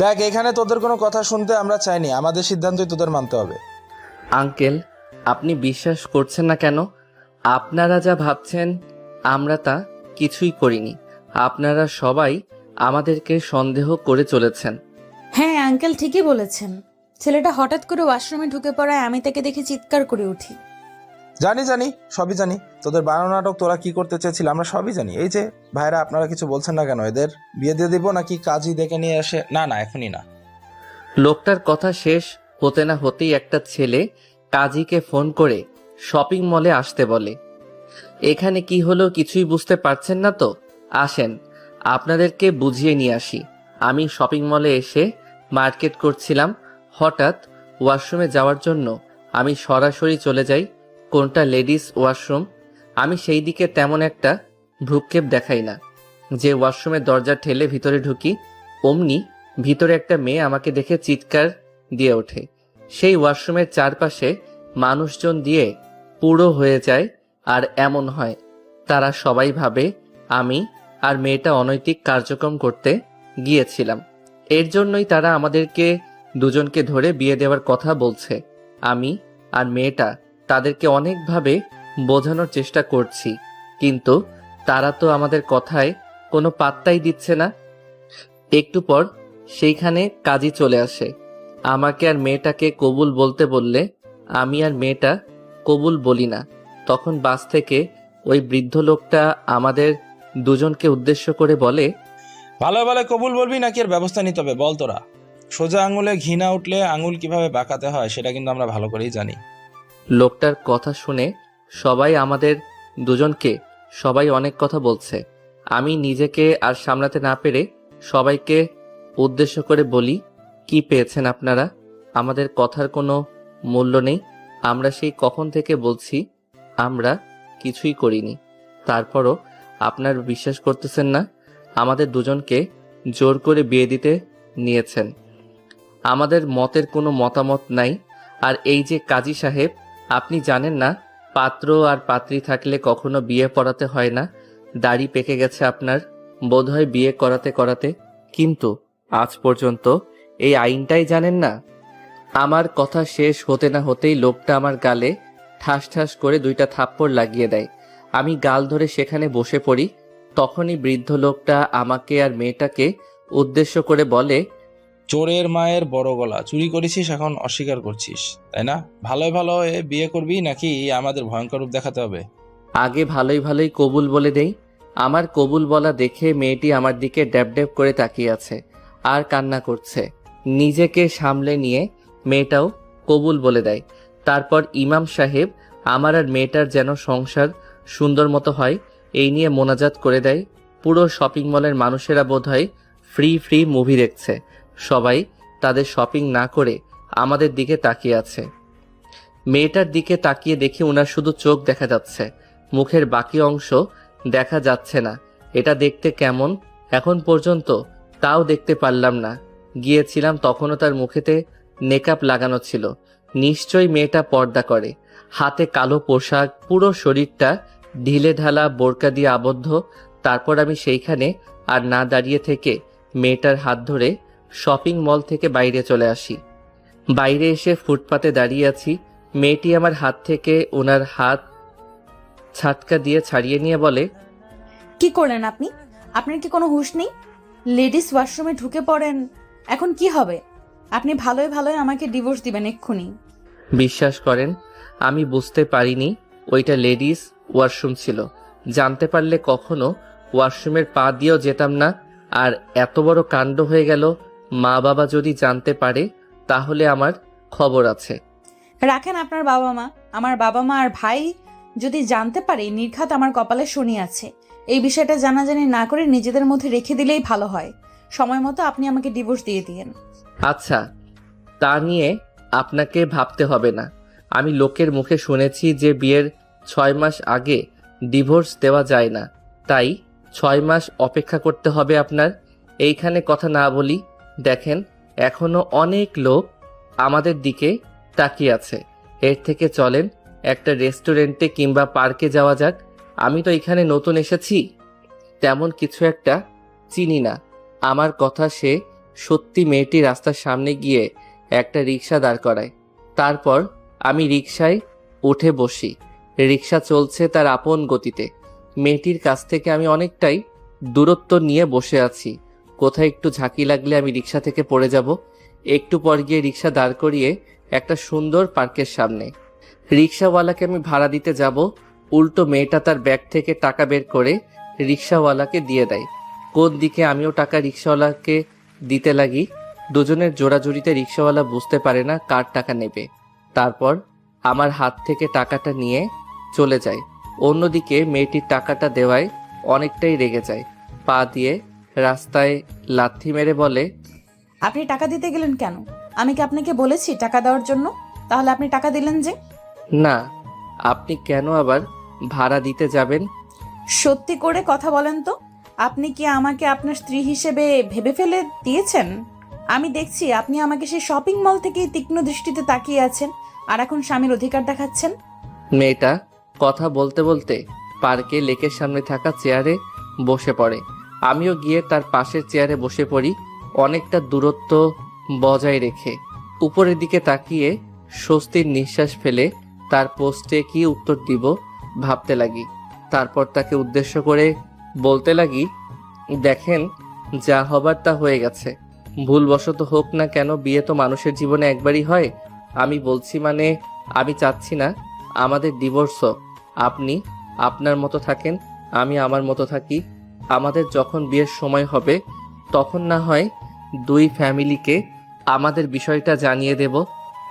দেখ, এখানে তোদের কোনো কথা শুনতে আমরা চাইনি, আমাদের সিদ্ধান্তই তোদের মানতে হবে। আঙ্কেল, আপনি বিশ্বাস করছেন না কেন? আপনারা যা ভাবছেন আমরা তা কিছুই করিনি। আপনারা সবাই আমাদেরকে সন্দেহ করে চলেছেন। হ্যাঁ আঙ্কেল ঠিকই বলেছেন। ছেলেটা হঠাৎ করে ওয়াশরুমে ঢুকে পড়ায় আমি তাকে দেখে চিৎকার করে উঠি। জানি জানি, সবই জানি। তোদের বানানো নাটক তোরা কি করতে চেয়েছিল আমরা সবই জানি। এই যে ভাইরা, আপনারা কিছু বলছেন না কেন? এদের বিয়ে দিয়ে দিব নাকি কাজী দেখে নিয়ে আসে? না না, এখনই না। লোকটার কথা শেষ হতে না হতেই একটা ছেলে কাজীকে ফোন করে শপিং মলে আসতে বলে। এখানে কি হলো কিছুই বুঝতে পারছেন না তো? আসেন আপনাদেরকে বুঝিয়ে নিয়ে আসি। আমি শপিং মলে এসে মার্কেট করছিলাম, হঠাৎ ওয়াশরুমে যাওয়ার জন্য আমি সরাসরি চলে যাই কোনটা লেডিস ওয়াশরুম। আমি সেই দিকে তেমন একটা ভ্রুক্ষেপ দেখাই না। যে ওয়াশরুমের দরজা ঠেলে ভিতরে ঢুকি, অমনি ভিতরে একটা মেয়ে আমাকে দেখে চিৎকার দিয়ে ওঠে। সেই ওয়াশরুমের চারপাশে মানুষজন দিয়ে পুরো হয়ে যায়। আর এমন হয় তারা সবাই ভাবে আমি আর মেয়েটা অনৈতিক কার্যক্রম করতে গিয়েছিলাম। এর জন্যই তারা আমাদেরকে দুজনকে ধরে বিয়ে দেওয়ার কথা বলছে। আমি আর মেয়েটা তাদেরকে অনেকভাবে বোঝানোর চেষ্টা করছি, কিন্তু তারা তো আমাদের কথায় কোনো পাত্তাই দিচ্ছে না। একটু পর সেইখানে কাজী চলে আসে। আমাকে আর মেয়েটাকে কবুল বলতে বললে আমি আর মেয়েটা কবুল বলি না। তখন বাস থেকে ওই বৃদ্ধ লোকটা আমাদের দুজনকে উদ্দেশ্য করে বলে, ভালো ভালো কবুল বলবি নাকি এর ব্যবস্থা নিতে হবে বল তোরা। সোজা আঙুলে ঘি না উঠলে আঙুল কিভাবে বাঁকাতে হয় সেটা কিন্তু আমরা ভালো করেই জানি। লোকটার কথা শুনে সবাই আমাদের দুজনকে সবাই অনেক কথা বলছে। আমি নিজেকে আর সামলাতে না পেরে সবাইকে উদ্দেশ্য করে বলি, কি পেয়েছেন আপনারা? আমাদের কথার কোনো মূল্য নেই। আমরা সেই কখন থেকে বলছি আমরা কিছুই করিনি। তারপরও আপনার বিশ্বাস করতেছেন না? আমাদের দুজনকে জোর করে বিয়ে দিতে নিয়েছেন। আমাদের মতের কোনো মতামত নাই। আর এই যে কাজী সাহেব, আপনি জানেন না পাত্র আর পাত্রী থাকলে কখনো বিয়ে পড়াতে হয় না? দাড়ি পেকে গেছে আপনার, বোধহয় বিয়ে করাতে করাতে, কিন্তু আজ পর্যন্ত এই আইনটাই জানেন না। আমার কথা শেষ হতে না হতেই লোকটা আমার গালে ঠাস ঠাস করে 2টা থাপ্পড় লাগিয়ে দেয়। আমি গাল ধরে সেখানে বসে পড়ি। তখনই বৃদ্ধ লোকটা আমাকে আর মেয়েটাকে উদ্দেশ্য করে বলে, চোরের মায়ের বড় গলা, চুরি করেছিস এখন অস্বীকার করছিস, তাই না? ভালোই ভালো বিয়ে করবি নাকি আমাদের ভয়ঙ্কর রূপ দেখাতে হবে? আগে ভালোই ভালোই কবুল বলে দেই। আমার কবুল বলা দেখে মেয়েটি আমার দিকে ড্যাব ড্যাব করে তাকিয়ে আছে আর কান্না করছে। নিজেকে সামলে নিয়ে মেয়েটাও কবুল বলে দেয়। তারপর ইমাম সাহেব আমার আর মেয়েটার যেন সংসার সুন্দর মতো হয় এই নিয়ে মোনাজাত করে দেয়। পুরো শপিং মলের মানুষেরা বোধহয় ফ্রি ফ্রি মুভি দেখছে। সবাই তাদের শপিং না করে আমাদের দিকে তাকিয়ে আছে। মেয়েটার দিকে তাকিয়ে দেখি ওনার শুধু চোখ দেখা যাচ্ছে, মুখের বাকি অংশ দেখা যাচ্ছে না। এটা দেখতে কেমন এখন পর্যন্ত তাও দেখতে পারলাম না। গিয়েছিলাম তখনও তার মুখেতে নেকআপ লাগানো ছিল। নিশ্চয়ই মেয়েটা পর্দা করে। হাতে কালো পোশাক, পুরো শরীরটা ঢিলে ঢালা বোরকা দিয়ে আবদ্ধ। তারপর আমি সেইখানে আর না দাঁড়িয়ে থেকে মেয়েটার হাত ধরে শপিং মল থেকে বাইরে চলে আসি। বাইরে এসে ফুটপাতে দাঁড়িয়ে আছি। মেয়েটি আমার হাত থেকে ওনার হাত ছাটকা দিয়ে ছাড়িয়ে নিয়ে বলে, কি করলেন আপনি? আপনার কি কোনো হুঁশ নেই? লেডিস ওয়াশরুমে ঢুকে পড়েন, এখন কি হবে? আপনি ভালোই ভালোই আমাকে ডিভোর্স দিবেন এক্ষুনি। বিশ্বাস করেন আমি বুঝতে পারিনি ওইটা লেডিস ওয়াশরুম ছিল। জানতে পারলে কখনো ওয়াশরুমের পা দিয়েও যেতাম না। আর এত বড় কাণ্ড হয়ে গেল, মা বাবা যদি জানতে পারে তাহলে আমার খবর আছে। রাখেন আপনার বাবা মা। আমার বাবা মা আর ভাই যদি জানতে পারে নির্ঘাত আমার কপালে শনি আছে, এই বিষয়টা জানাজানি না করে নিজেদের মধ্যে রেখে দিলেই ভালো হয়। সময় মতো আপনি আমাকে ডিভোর্স দিয়ে দিয়েন। আচ্ছা, তা নিয়ে আপনাকে ভাবতে হবে না। আমি লোকের মুখে শুনেছি যে বিয়ের 6 মাস আগে ডিভোর্স দেওয়া যায় না, তাই 6 মাস অপেক্ষা করতে হবে আপনার। এইখানে কথা না বলি, দেখেন এখনো অনেক লোক আমাদের দিকে তাকিয়ে আছে। এর থেকে চলেন একটা রেস্টুরেন্টে কিংবা পার্কে যাওয়া যাক। আমি তো এখানে নতুন এসেছি, তেমন কিছু একটা চিনি না। আমার কথা সে সত্যি মেয়েটি রাস্তার সামনে গিয়ে একটা রিক্সা দাঁড় করায়। তারপর আমি রিক্সায় উঠে বসি। রিক্সা চলছে তার আপন গতিতে। মেয়েটির কাছ থেকে আমি অনেকটাই দূরত্ব নিয়ে বসে আছি। কোথায় একটু ঝাঁকি লাগলে আমি রিক্সা থেকে পড়ে যাব। একটু পর গিয়ে রিক্সা দাঁড় করিয়ে একটা সুন্দর পার্কের সামনে। রিক্সাওয়ালাকে আমি ভাড়া দিতে যাব, উল্টো মেয়েটা তার ব্যাগ থেকে টাকা বের করে রিক্সাওয়ালাকে দিয়ে দেয়। কোন দিকে আমিও টাকা রিক্সাওয়ালাকে দিতে লাগি। দুজনের জোড়াজুড়িতে রিক্সাওয়ালা বুঝতে পারে না কার টাকা নেবে। তারপর আমার হাত থেকে টাকাটা নিয়ে চলে যায়। অন্যদিকে মেয়েটির টাকাটা দেওয়ায় অনেকটাই রেগে যায়। পা দিয়ে রাস্তায় লাথি মেরে বলে, আপনি টাকা দিতে গেলেন কেন? আমি কি আপনাকে বলেছি টাকা দেওয়ার জন্য? তাহলে আপনি টাকা দিলেন যে? না, আপনি কেন আবার ভাড়া দিতে যাবেন? সত্যি করে কথা বলেন তো, আপনি কি আমাকে আপনার স্ত্রী হিসেবে ভেবে ফেলে দিয়েছেন? আমি দেখছি আপনি আমাকে সেই শপিং মল থেকেই তীক্ষ্ণ দৃষ্টিতে তাকিয়ে আছেন, আর এখন স্বামীর অধিকার দেখাচ্ছেন। মেয়েটা কথা বলতে বলতে পার্কে লেকের সামনে থাকা চেয়ারে বসে পড়ে। আমিও গিয়ে তার পাশের চেয়ারে বসে পড়ি, অনেকটা দূরত্ব বজায় রেখে। উপরের দিকে তাকিয়ে স্বস্তির নিঃশ্বাস ফেলে তার পোস্টে কি উত্তর দিব ভাবতে লাগি। তারপর তাকে উদ্দেশ্য করে বলতে লাগি, দেখেন, যা হবার তা হয়ে গেছে। ভুলবশত হোক না কেন, বিয়ে তো মানুষের জীবনে একবারই হয়। আমি বলছি মানে আমি চাচ্ছি না আমাদের ডিভোর্স হোক। আপনি আপনার মতো থাকেন, আমি আমার মতো থাকি। আমাদের যখন বিয়ের সময় হবে তখন না হয় দুই ফ্যামিলিকে আমাদের বিষয়টা জানিয়ে দেব।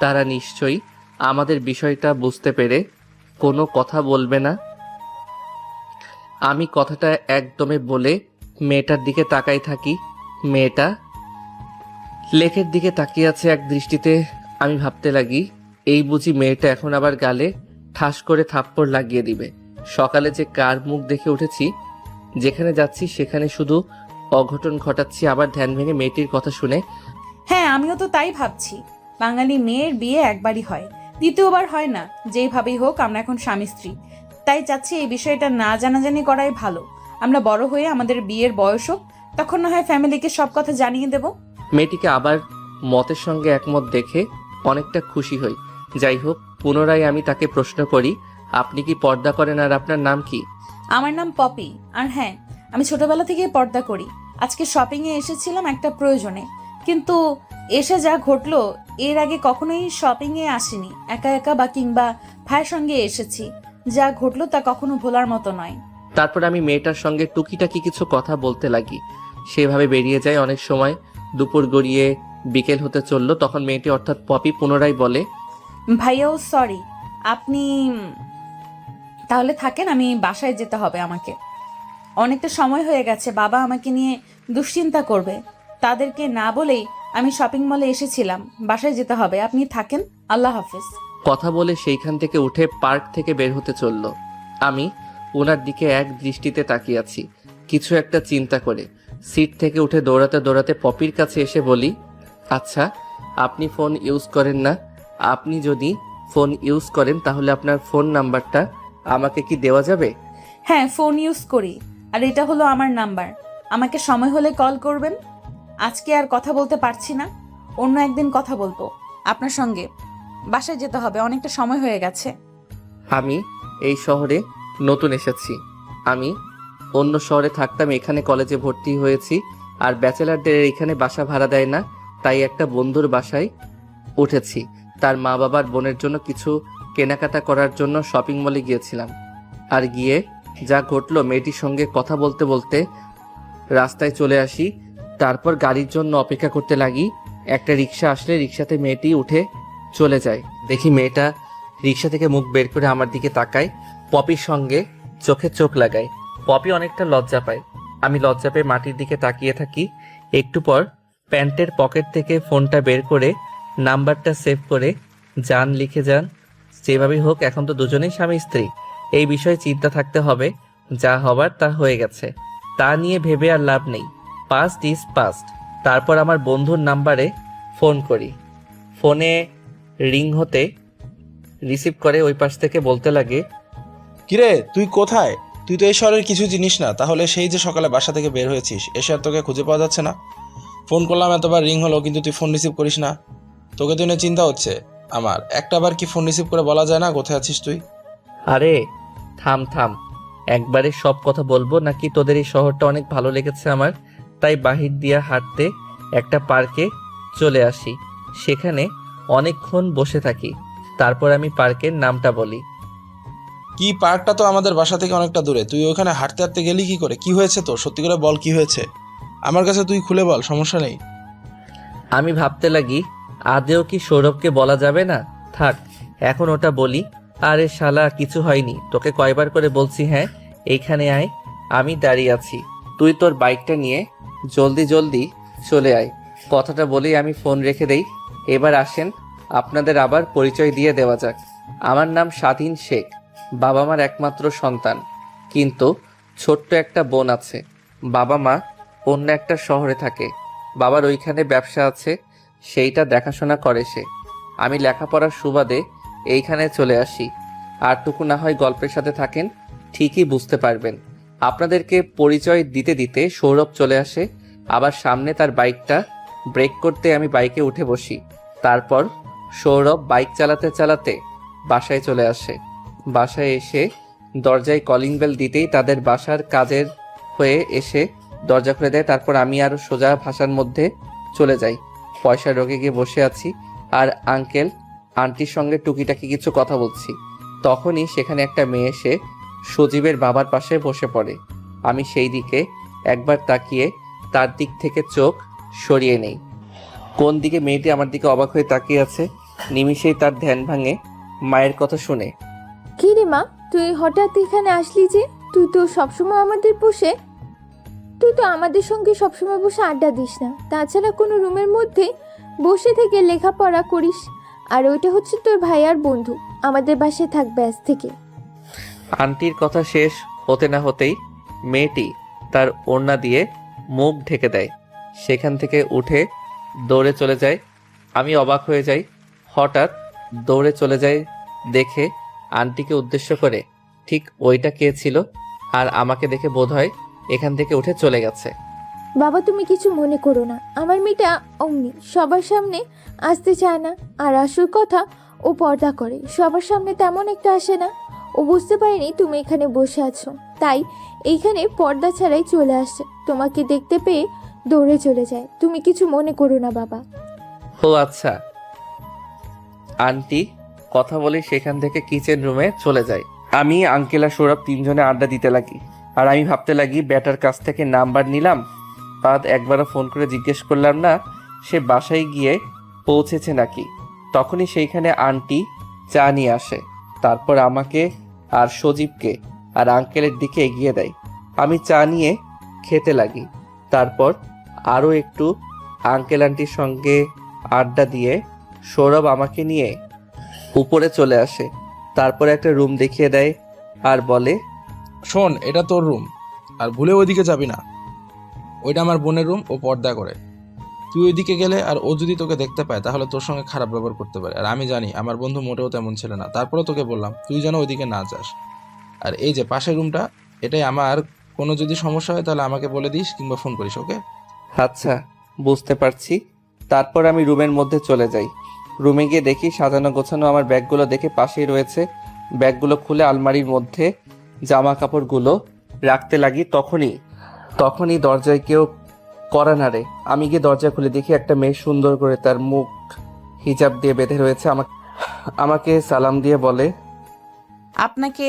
তারা নিশ্চয়ই আমাদের বিষয়টা বুঝতে পেরে কোনো কথা বলবে না। আমি কথাটা একদমে বলে মেয়েটার দিকে তাকাই থাকি। মেয়েটা লেকের দিকে তাকিয়ে আছে এক দৃষ্টিতে। আমি ভাবতে লাগি, এই বুঝি মেয়েটা এখন আবার গালে ঠাস করে থাপ্পড় লাগিয়ে দিবে। সকালে যে কার মুখ দেখে উঠেছি, যেখানে যাচ্ছি সেখানে শুধু অঘটন ঘটাচ্ছি। আবার ধ্যান ভেঙে মেয়েটির কথা শুনে, হ্যাঁ, আমিও তো তাই ভাবছি। বাঙালি মেয়ের বিয়ে একবারই হয়, দ্বিতীয়বার হয় না। যেইভাবেই হোক আমরা এখন স্বামী স্ত্রী, তাই চাচ্ছি এই বিষয়টা না জানাজানি করাই ভালো। আমরা বড় হয়ে আমাদের বিয়ের বয়স হোক, তখন না হয় ফ্যামিলিকে সব কথা জানিয়ে দেব। মেয়েটিকে আবার মতের সঙ্গে একমত দেখে অনেকটা খুশি হই। যাই হোক, পুনরায় আমি তাকে প্রশ্ন করি, আপনি কি পর্দা করেন আর আপনার নাম কি? আমার নাম পপি, আর হ্যাঁ, আমি ছোটবেলা থেকেই পর্দা করি। আজকে শপিংয়ে এসেছিলাম একটা প্রয়োজনে, কিন্তু এসে যা ঘটলো, এর আগে কখনোই শপিংয়ে আসিনি। একা একা বা কিংবা ভাইয়ের সঙ্গে এসেছি। যা ঘটলো তা কখনো ভোলার মতো নয়। তারপর আমি মেয়েটার সঙ্গে টুকিটাকি কিছু কথা বলতে লাগি। সেভাবে বেরিয়ে যায়। অনেক সময় দুপুর গড়িয়ে বিকেল হতে চললো। তখন মেয়েটি অর্থাৎ পপি পুনরায় বলে, ভাইয়াও সরি, আপনি তাহলে থাকেন, আমি বাসায় যেতে হবে আমাকে। অনেকটা সময় হয়ে গেছে, বাবা আমাকে নিয়ে দুশ্চিন্তা করবে। তাদেরকে না বলেই আমি শপিং মলে এসেছিলাম, বাসায় যেতে হবে। আপনি থাকেন, আল্লাহ হাফিজ। কথা বলে সেইখান থেকে উঠে পার্ক থেকে বের হতে চলল। আমি ওনার দিকে এক দৃষ্টিতে তাকিয়ে আছি, কিছু একটা চিন্তা করে। সিট থেকে উঠে দৌড়াতে দৌড়াতে পপির কাছে এসে বলি, আচ্ছা, আপনি ফোন ইউজ করেন না? আপনি যদি ফোন ইউজ করেন তাহলে আপনার ফোন নাম্বারটা আমাকে কি দেওয়া যাবে? হ্যাঁ, ফোন ইউজ করি, আর এটা হলো আমার নাম্বার। আমাকে সময় হলে কল করবেন। আজকে আর কথা বলতে পারছি না, অন্য একদিন কথা বলবো আপনার সঙ্গে। বাসায় যেতে হবে, অনেকটা সময় হয়ে গেছে। আমি এই শহরে নতুন এসেছি। আমি অন্য শহরে থাকতাম, এখানে কলেজে ভর্তি হয়েছি। আর ব্যাচেলারদের এখানে বাসা ভাড়া দেয় না, তাই একটা বন্ধুর বাসায় উঠেছি। তার মা বাবার বোনের জন্য কিছু কেনাকাটা করার জন্য শপিং মলে গিয়েছিলাম। আর গিয়ে যা ঘটলো, মেয়েটির সঙ্গে কথা বলতে বলতে রাস্তায় চলে আসি। তারপর গাড়ির জন্য অপেক্ষা করতে লাগি। একটা রিক্সা আসলে রিক্সাতে মেয়েটি উঠে চলে যায়। দেখি মেয়েটা রিক্সা থেকে মুখ বের করে আমার দিকে তাকায়, পপির সঙ্গে চোখে চোখ লাগায়। পপি অনেকটা লজ্জা পায়। আমি লজ্জা পেয়ে মাটির দিকে তাকিয়ে থাকি। একটু পর প্যান্টের পকেট থেকে ফোনটা বের করে নাম্বারটা সেভ করে যান লিখে যান। যেভাবেই হোক এখন তো দুজনেই স্বামী স্ত্রী, এই বিষয়ে চিন্তা থাকতে হবে। যা হবার তা হয়ে গেছে, তা নিয়ে ভেবে আর লাভ নেই। Past is past. তারপর আমার বন্ধুর নাম্বারে ফোন করি। ফোনে রিং হতে রিসিভ করে ওই পাশ থেকে বলতে লাগে, কিরে, তুই কোথায়? তুই তো এই শহরের কিছু জিনিস না, তাহলে সেই যে সকালে বাসা থেকে বের হয়েছিস, এসে আর তোকে খুঁজে পাওয়া যাচ্ছে না। ফোন করলাম এতবার রিং হলো, কিন্তু তুই ফোন রিসিভ করিস না। তোকে তো নিয়ে চিন্তা হচ্ছে আমার। একটাবার কি ফোন রিসিভ করে বলা যায় না কোথায় আছিস তুই? আরে থাম থাম, একবারে সব কথা বলবো নাকি তোদের এই শহরটা অনেক ভালো লেগেছে আমার, তাই বাহির দিয়া হাঁটতে একটা পার্কে চলে আসি, সেখানে অনেকক্ষণ বসে থাকি, তারপর আমি পার্কের নামটা বলি। কি, পার্কটা তো আমাদের বাসা থেকে অনেকটা দূরে, তুই ওখানে হাঁটতে হাঁটতে গেলি কি করে? কি হয়েছে তোর? সত্যি করে বল, কি হয়েছে আমার কাছে তুই খুলে বল, সমস্যা নেই। আমি ভাবতে লাগি আদেও কি সৌরভকে বলা যাবে না, থাক এখন ওটা বলি। আরে শালা, কিছু হয়নি, তোকে কয়বার করে বলছি হ্যাঁ এইখানে আয়, আমি দাঁড়িয়ে আছি, তুই তোর বাইকটা নিয়ে জলদি জলদি চলে আয়। কথাটা বলেই আমি ফোন রেখে দেই। এবার আসেন আপনাদের আবার পরিচয় দিয়ে দেওয়া যাক। আমার নাম স্বাধীন শেখ, বাবা মার একমাত্র সন্তান, কিন্তু ছোট্ট একটা বোন আছে। বাবা মা অন্য একটা শহরে থাকে, বাবার ওইখানে ব্যবসা আছে, সেইটা দেখাশোনা করে সে। আমি লেখাপড়ার সুবাদে এইখানে চলে আসি, আরটুকু না হয় গল্পের সাথে থাকেন, ঠিকই বুঝতে পারবেন। আপনাদেরকে পরিচয় দিতে দিতে সৌরভ চলে আসে, আবার সামনে তার বাইকটা ব্রেক করতে আমি বাইকে উঠে বসি। তারপর সৌরভ বাইক চালাতে চালাতে বাসায় চলে আসে। বাসায় এসে দরজায় কলিং বেল দিতেই তাদের বাসার কাজের হয়ে এসে দরজা খুলে দেয়। তারপর আমি আরও সোজা ভাষার মধ্যে চলে যাই, পয়সা রোগে গিয়ে বসে আছি আর আঙ্কেল আন্টির সঙ্গে টুকিটাকি কিছু কথা বলছি। তখনই সেখানে একটা মেয়ে এসে সজীবের বাবার পাশে বসে পড়ে। আমি সেই দিকে একবার তাকিয়ে তার দিক থেকে চোখ সরিয়ে নেই। কোন দিকে মেয়েটি আমার দিকে অবাক হয়ে তাকিয়ে আছে, নিমিষেই তার ধ্যান ভাঙে মায়ের কথা শুনে। কি রে মা, তুই হঠাৎ এখানে আসলি যে? তুই তো আমাদের সঙ্গে সবসময় বসে আড্ডা দিস না, তাছাড়া কোনো রুমের মধ্যে বসে থেকে লেখাপড়া করিস। আর ওইটা হচ্ছে তোর ভাই আর বন্ধু, আমাদের বাসায় থাকবে আজ থেকে। আন্টির কথা শেষ হতে না হতেই মেয়েটি তার ওড়না দিয়ে মুখ ঢেকে দেয়, সেখান থেকে উঠে দৌড়ে চলে যায়। আমি অবাক হয়ে যাই, হঠাৎ দৌড়ে চলে যায় দেখে আন্টিকে উদ্দেশ্য করে ঠিক ওইটা কে ছিল, আর আমাকে দেখে বোধহয় এখান থেকে উঠে চলে গেছে। বাবা তুমি কিছু মনে করো না, আমার মেয়েটা অমনি সবার সামনে আসতে চায় না। আর আসল কথা, ও পর্দা করে, সবার সামনে তেমন একটা আসে না। ও বুঝতে পারেনি তুমি এখানে বসে আছো, তাই এইখানে পর্দা ছাড়াই চলে আসছে। তোমাকে দেখতে পেয়ে দৌড়ে চলে যায়, তুমি কিছু মনে করো না বাবা। ও আচ্ছা। আন্টি কথা বলে সেখান থেকে কিচেন রুমে চলে যায়। আমি আঙ্কেল আর সৌরভ তিনজনে আড্ডা দিতে লাগি, আর আমি ভাবতে লাগি ব্যাটার কাছ থেকে নাম্বার নিলাম, বাদ একবারও ফোন করে জিজ্ঞেস করলাম না সে বাসায় গিয়ে পৌঁছেছে নাকি। তখনই সেইখানে আন্টি চা নিয়ে আসে, তারপর আমাকে আর সজীবকে আর আঙ্কেলের দিকে এগিয়ে দেয়। আমি চা নিয়ে খেতে লাগি, তারপর আরও একটু আঙ্কেল আন্টির সঙ্গে আড্ডা দিয়ে সৌরভ আমাকে নিয়ে উপরে চলে আসে, তারপর একটা রুম দেখিয়ে দেয় আর বলে, শোন, এটা তোর রুম, আর ভুলে ওইদিকে যাবি না, ওইটা আমার বোনের রুম, ও পর্দা করে। তুই ওইদিকে গেলে আর ও যদি তোকে দেখতে পায় তাহলে তোর সঙ্গে খারাপ ব্যবহার করতে পারে। আর আমি জানি আমার বন্ধু মোটেও তেমন ছিল না, তারপরে তোকে বললাম তুই যেন ওইদিকে না যাস। আর এই যে পাশের রুমটা, এটাই আমার, কোনো যদি সমস্যা হয় তাহলে আমাকে বলে দিস কিংবা ফোন করিস, ওকে? আচ্ছা বুঝতে পারছি। তারপর আমি রুমের মধ্যে চলে যাই। রুমে গিয়ে দেখি সাজানো গোছানো আমার ব্যাগগুলো দেখে পাশেই রয়েছে। ব্যাগগুলো খুলে আলমারির মধ্যে জামা কাপড়গুলো রাখতে লাগি। তখনই দরজায় কেউ কড়া নাড়ে। আমি গিয়ে দরজা খুলে দেখি একটা মেয়ে সুন্দর করে তার মুখ হিজাব দিয়ে বেঁধে রয়েছে। আমাকে সালাম দিয়ে বলে, আপনাকে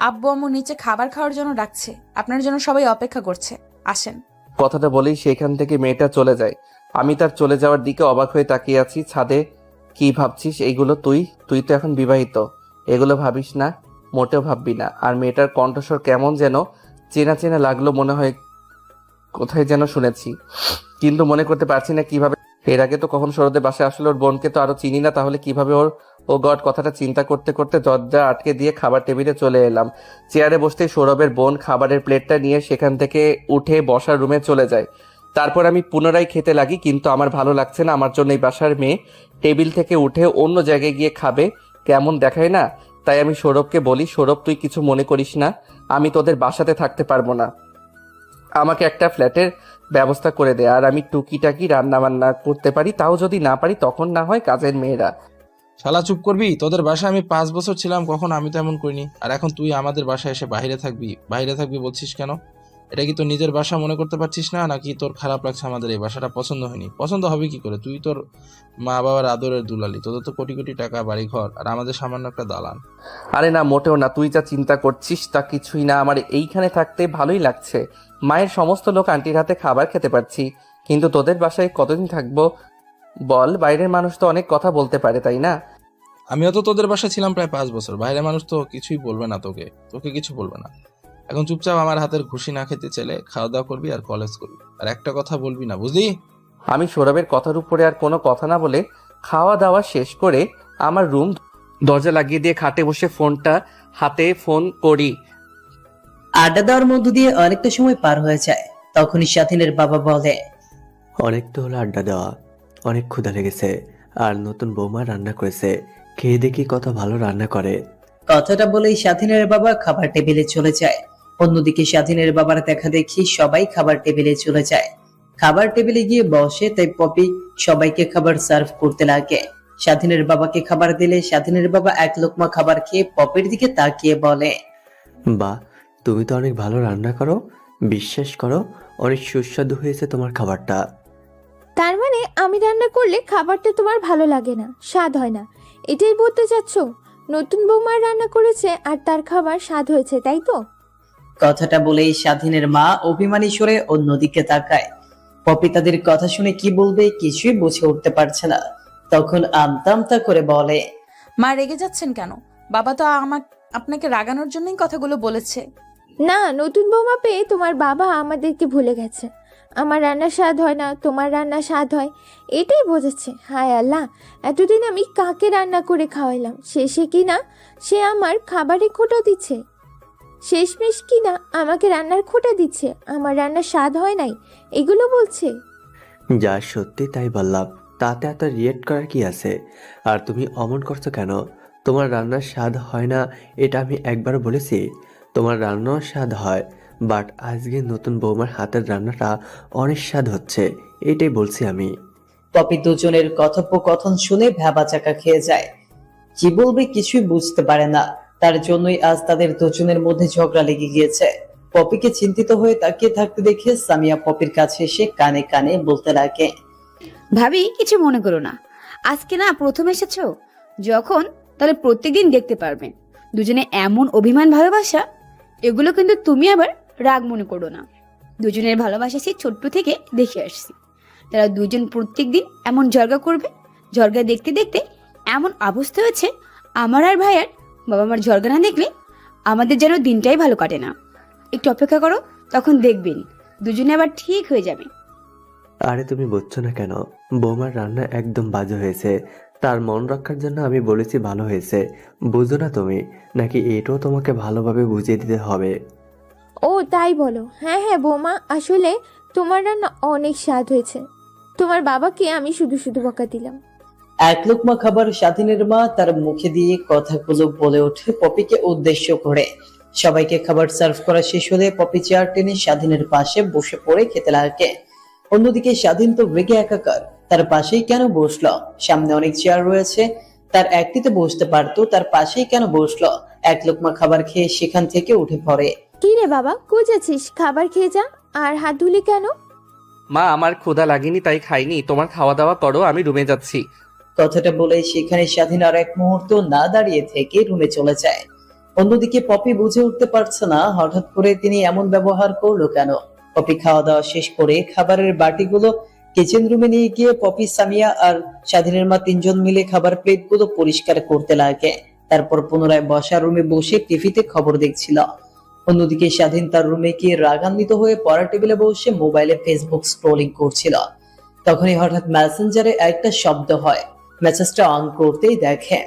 আব্বু আম্মু নিচে খাবার খাওয়ার জন্য ডাকছে, আপনার জন্য সবাই অপেক্ষা করছে, আসেন। কথাটা বলেই সেখান থেকে মেয়েটা চলে যায়। আমি তার চলে যাওয়ার দিকে অবাক হয়ে তাকিয়ে আছি। ছাদে কি ভাবছিস এইগুলো? তুই তো এখন বিবাহিত, এগুলো ভাবিস না, মোটেও ভাববি না। আর মেয়েটার কণ্ঠস্বর কেমন যেন চেনা চেনা লাগলো, মনে হয় কোথায় যেন শুনেছি, কিন্তু মনে করতে পারছি না কিভাবে। এর আগে তো কখন সৌরভের বাসায় আসলে, ওর বোনকে তো আরো চিনি না, তাহলে কিভাবে ও গড কথাটা চিন্তা করতে করতে দরজা আটকে দিয়ে খাবার টেবিলে চলে এলাম। চেয়ারে বসতেই সৌরভের বোন খাবারের প্লেটটা নিয়ে সেখান থেকে উঠে বসার রুমে চলে যায়। তারপর আমি পুনরায় খেতে লাগি, কিন্তু আমার ভালো লাগছে না। আমার জন্য এই বাসার মেয়ে টেবিল থেকে উঠে অন্য জায়গায় গিয়ে খাবে, কেমন দেখায় না। তাই আমি সৌরভকে বলি, সৌরভ তুই কিছু মনে করিস না, আমি তোদের বাসাতে থাকতে পারবো না, আমাকে একটা ফ্ল্যাটের ব্যবস্থা করে দে। আর আমি টুকিটাকি রান্না বান্না করতে পারি, তাও যদি না পারি তখন না হয় কাজের মেয়েরা। শালা চুপ করবি? তোদের বাসায় আমি 5 বছর ছিলাম, কখন আমি তো এমন করিনি। আর এখন তুই আমাদের বাসায় এসে বাইরে থাকবি বলছিস কেন? এটা কি তোর নিজের বাসা মনে করতে পারছিস না, নাকি তোর খারাপ লাগছে আমাদের এই বাসাটা পছন্দ হয়নি? পছন্দ হবে কি করে? তুই তোর মা বাবার আদরের দুলালি, তোদের তো কোটি কোটি টাকা, বাড়ি ঘর, আর আমাদের সামান্য একটা দালান। আরে না, মোটেও না। তুই যা চিন্তা করছিস তা কিছুই না। আমার এইখানে থাকতে ভালোই লাগছে। মায়ের সমস্ত লোক আন্টির হাতে খাবার খেতে পারছি। কিন্তু তোদের বাসায় কতদিন থাকবো বল? বাইরের মানুষ তো অনেক কথা বলতে পারে, তাই না? আমিও তো তোদের বাসায় ছিলাম প্রায় 5 বছর। বাইরের মানুষ তো কিছুই বলবে না, তোকে কিছু বলবে না। এখন চুপচাপ আমার হাতের ঘুষি না খেতে চাইলে খাওয়া দাওয়া করবি আর কলেজ করবি, আর একটা কথা বলবি না, বুঝলি? আমি সৌরভের কথার উপরে আর কোনো কথা না বলে খাওয়া দাওয়া শেষ করে আমার রুম দরজা লাগিয়ে দিয়ে খাটে বসে হাতে ফোন করি। আড্ডা দেওয়ার মধ্য দিয়ে অনেকটা সময় পার হয়ে যায়। তখনই স্বাধীনের বাবা বলে, অনেক তো হলো আড্ডা দেওয়া, অনেক ক্ষুধা লেগেছে। আর নতুন বৌমা রান্না করেছে, খেয়ে দেখি কত ভালো রান্না করে। কথাটা বলেই স্বাধীনের বাবা খাবার টেবিলে চলে যায়। অন্যদিকে স্বাধীনের বাবার দেখা দেখি সবাই খাবার টেবিলে চলে যায়। খাবার টেবিলে গিয়ে বসে, তাই পপি সবাইকে খাবার সার্ভ করতে লাগে। স্বাধীনের বাবাকে খাবার দিলে স্বাধীনের বাবা এক লোকমা খাবার খেয়ে পপির দিকে তাকিয়ে বলে, বাহ, তুমি তো অনেক ভালো রান্না করো। বিশ্বাস করো, অনেক সুস্বাদু হয়েছে তোমার খাবারটা। তার মানে আমি রান্না করলে খাবারটা তোমার ভালো লাগে না, স্বাদ হয় না, এটাই বলতে চাচ্ছ? নতুন বৌমা রান্না করেছে আর তার খাবার স্বাদ হয়েছে, তাই তো? কথাটা বলেই স্বাধীনের মা অভিমানী স্বরে অন্যদিকে তাকায়। পপি তাদের কথা শুনে কি বলবে কিছুই বুঝে উঠতে পারছে না। তখন আমতা আমতা করে বলে, মা রেগে যাচ্ছেন কেন? বাবা তো আপনাকে রাগানোর জন্যই কথাগুলো বলেছে। না, নতুন বৌমা পেয়ে তোমার বাবা আমাদেরকে ভুলে গেছে। আমার রান্না স্বাদ হয় না, তোমার রান্না স্বাদ হয়, এটাই বোঝাচ্ছে। হায় আল্লাহ, এতদিন আমি কাকে রান্না করে খাওয়াইলাম, শেষে কিনা সে আমার খাবারে খোঁটা দিচ্ছে। শেষমেশ কিনা আমাকে রান্নার খোঁটা দিচ্ছে, আমার রান্নার স্বাদ হয় নাই এগুলো বলছে। যা সত্যি তাই বললাম, তাতে এত রিয়েক্ট করার কি আছে? আর তুমি অমন করছো কেন? তোমার রান্নার স্বাদ হয় না এটা আমি একবার বলেছি? তোমার রান্নাও স্বাদ হয়, বাট আজকে নতুন বৌমার হাতের রান্নাটা অনেক স্বাদ হচ্ছে, এটাই বলছি আমি। পপি দুজনের কথোপকথন শুনে ভ্যাবাচাকা খেয়ে যায়। কি বলবে কিছুই বুঝতে পারে না। তার জন্যই আজ তাদের দুজনের মধ্যে ঝগড়া লেগে গিয়েছে। পপিকে চিন্তিত হয়ে তাকিয়ে থাকতে দেখে সামিয়া পপির কাছে এসে কানে কানে বলতে লাগে, ভাবি কিছু মনে করো না, আজকে না প্রথম এসেছো যখন, তাহলে প্রত্যেকদিন দেখতে পারবেন দুজনে এমন অভিমান ভালোবাসা। এগুলো কিন্তু তুমি আবার রাগ মনে করো না। দুজনের ভালোবাসা সেই ছোট্ট থেকে দেখে আসছি। তারা দুজন প্রত্যেকদিন এমন ঝগড়া করবে, ঝগড়া দেখতে দেখতে এমন অবস্থা হয়েছে, আমার আর ভাইয়ার বাবা মার ঝগড়া না দেখলে আমাদের যেন দিনটাই ভালো কাটে না। একটু অপেক্ষা করো, তখন দেখবেন দুজনে আবার ঠিক হয়ে যাবে। আরে তুমি বুঝছো না কেন? বৌমার রান্না একদম বাজে হয়েছে, তার মন রক্ষার জন্য আমি বলেছি ভালো হয়েছে। বুঝো না তুমি? নাকি এটাও তোমাকে ভালোভাবে বুঝিয়ে দিতে হবে? ও তাই বলো? হ্যাঁ হ্যাঁ বৌমা, আসলে তোমার রান্না অনেক স্বাদ হয়েছে। তোমার বাবাকে আমি শুধু শুধু বকা দিলাম। এক লোকমা খাবার স্বাধীনের মা তার মুখে দিয়ে কথাগুলো বলে ওঠে পপিকে উদ্দেশ্য করে। সবাইকে খাবার সার্ভ করা শেষ হলে পপি চেয়ার টেনে স্বাধীনের পাশে বসে পড়ে খেতে লাগে। অন্যদিকে স্বাধীন তো রেগে একাকার। তার পাশেই কেন বসলো? সামনে অনেক চেয়ার রয়েছে, তার একটিতে বসতে পারতো, তার পাশেই কেন বসলো? এক লোকমা খাবার খেয়ে সেখান থেকে উঠে পড়ে। কি রে বাবা, কই যাচ্ছিস? খাবার খেয়ে যা। আর হাত ধুলি কেন? মা, আমার ক্ষুধা লাগেনি তাই খাইনি। তোমার খাওয়া দাওয়া করো, আমি রুমে যাচ্ছি। কথাটা বলে সেখানে স্বাধীন আর এক মুহূর্ত না দাঁড়িয়ে থেকে রুমে চলে যায়। অন্যদিকে পপি বুঝে উঠতে পারছে না হঠাৎ করে তিনি এমন ব্যবহার করলো কেন। পপি খাওয়া দাওয়া শেষ করে খাবারের বাটিগুলো কিচেন রুমে নিয়ে গিয়ে পপি, সামিয়া আর স্বাধীনের মা তিনজন মিলে খাবার প্লেটগুলো পরিষ্কার করতে লাগে। তারপর পুনরায় বসার রুমে বসে টিভিতে খবর দেখছিল। অন্যদিকে স্বাধীন তার রুমে গিয়ে রাগান্বিত হয়ে পড়ার টেবিলে বসে মোবাইলে ফেসবুক স্ক্রলিং করছিল। তখনই হঠাৎ মেসেঞ্জারে একটা শব্দ হয়। মেসেজটা অন করতেই দেখে,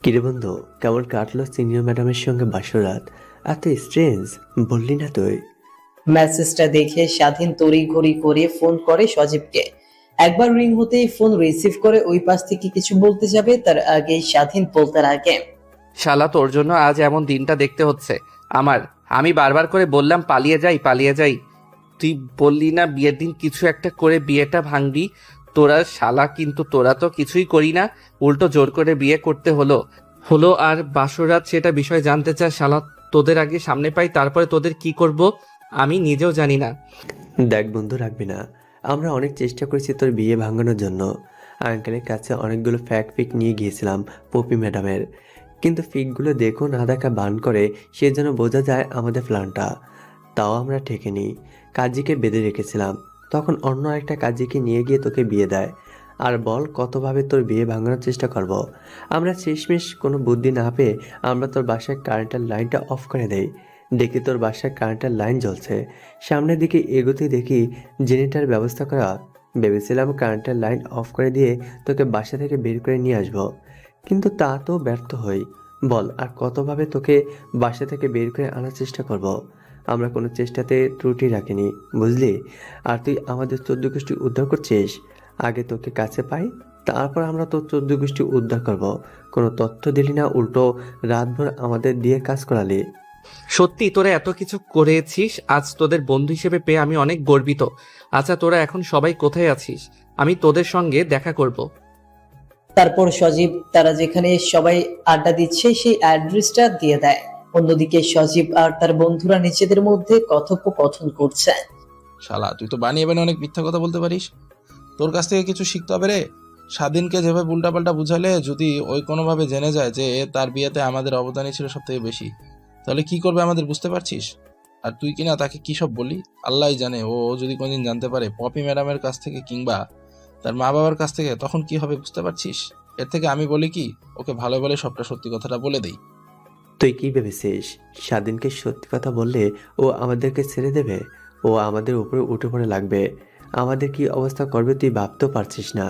কিরে বন্ধু, কেমন কাটলো সিনিয়র ম্যাডামের সঙ্গে বাসরাত? এত স্ট্রেঞ্জ বললি না তুই? মেসেজটা দেখে স্বাধীন তড়িঘড়ি করে ফোন করে সজীবকে। একবার রিং হতেই ফোন রিসিভ করে ওই পাশ থেকে কিছু বলতে যাবে তার আগেই স্বাধীন বলতে লাগে, শালা, তোর জন্য আজ এমন দিনটা দেখতে হচ্ছে আমার। আমি বারবার করে বললাম পালিয়ে যাই পালিয়ে যাই, তুই বললি না বিয়ের দিন কিছু একটা করে বিয়েটা ভাঙবি? তোরা শালা, কিন্তু তোরা তো কিছুই করি না, উল্টো জোর করে বিয়ে করতে হলো আর বাসরাত সেটা বিষয় জানতে চায় শালা। তোদের আগে সামনে পাই, তারপরে তোদের কি করব আমি নিজেও জানি না। দেখ বন্ধু, রাখবি না। আমরা অনেক চেষ্টা করেছি তোর বিয়ে ভাঙানোর জন্য। আঙ্কেলের কাছে অনেকগুলো ফিক নিয়ে গিয়েছিলাম পপি ম্যাডামের, কিন্তু ফিকগুলো দেখো না দেখা বান করে, সে যেন বোঝা যায় আমাদের প্ল্যানটা। তাও আমরা ঠেকেনি, কাজীকে বেঁধে রেখেছিলাম। তখন অন্য একটা কাজীকে নিয়ে গিয়ে তোকে বিয়ে দেয়। আর বল কতভাবে তোর বিয়ে ভাঙানোর চেষ্টা করব। আমরা শেষমেশ কোনো বুদ্ধি না পেয়ে আমরা তোর বাসায় কারেন্টের লাইনটা অফ করে দেই। দেখি তোর বাসায় কারেন্টের লাইন জ্বলছে। সামনের দিকে এগোতে দেখি জেনারেটর ব্যবস্থা করা। ভেবেছিলাম কারেন্টের লাইন অফ করে দিয়ে তোকে বাসা থেকে বের করে নিয়ে আসব, কিন্তু তা তো ব্যর্থ হই। বল আর কতভাবে তোকে বাসা থেকে বের করে আনার চেষ্টা করব। আমরা কোনো চেষ্টাতে ত্রুটি রাখিনি, বুঝলি? আর তুই আমাদের 14 গোষ্ঠী উদ্ধার করছিস। আগে তোকে কাছে পাই, তারপর আমরা তোর 14 গোষ্ঠী উদ্ধার করব। কোনো তথ্য দিলি না, উল্টো রাতভর আমাদের দিয়ে কাজ করালি। সত্যি তোরা এত কিছু করেছিস, আজ তোদের বন্ধু হিসেবে পেয়ে আমি অনেক গর্বিত। আচ্ছা, তোরা এখন সবাই কোথায় আছিস? আমি তোদের সঙ্গে দেখা করব। তারপর সজীব তারা যেখানে সবাই আড্ডা দিচ্ছে সেই অ্যাড্রেসটা দিয়ে দেয়। অন্যদিকে সজীব আর তার বন্ধুরা নিজেদের মধ্যে কথোপকথন করছে। শালা, তুই তো বানিয়ে বানিয়ে অনেক মিথ্যা কথা বলতে পারিস। তোর কাছ থেকে কিছু শিখতে হবে রে। স্বাধীনকে যেভাবে উল্টাপাল্টা বুঝালে, যদি ওই কোনোভাবে জেনে যায় যে তার বিয়েতে আমাদের অবদানই ছিল সব থেকে বেশি, তাহলে কি করবে আমাদের বুঝতে পারছিস? আর তুই কিনা তাকে কি সব বললি, আল্লাহই জানে। ও যদি কোনদিন জানতে পারে পপি ম্যাডামের কাছ থেকে কিংবা তার মা বাবার কাছ থেকে, তখন কি হবে বুঝতে পারছিস? এর থেকে আমি বলি কি, ওকে ভালো বলে সবটা সত্যি কথাটা বলে দেই। তুই কি ভেবেছিস স্বাধীনকে সত্যি কথা বললে ও আমাদেরকে ছেড়ে দেবে? ও আমাদের উপরে উঠে পড়ে লাগবে। আমাদের কি অবস্থা করবে তুই ভাবতেও পারছিস না।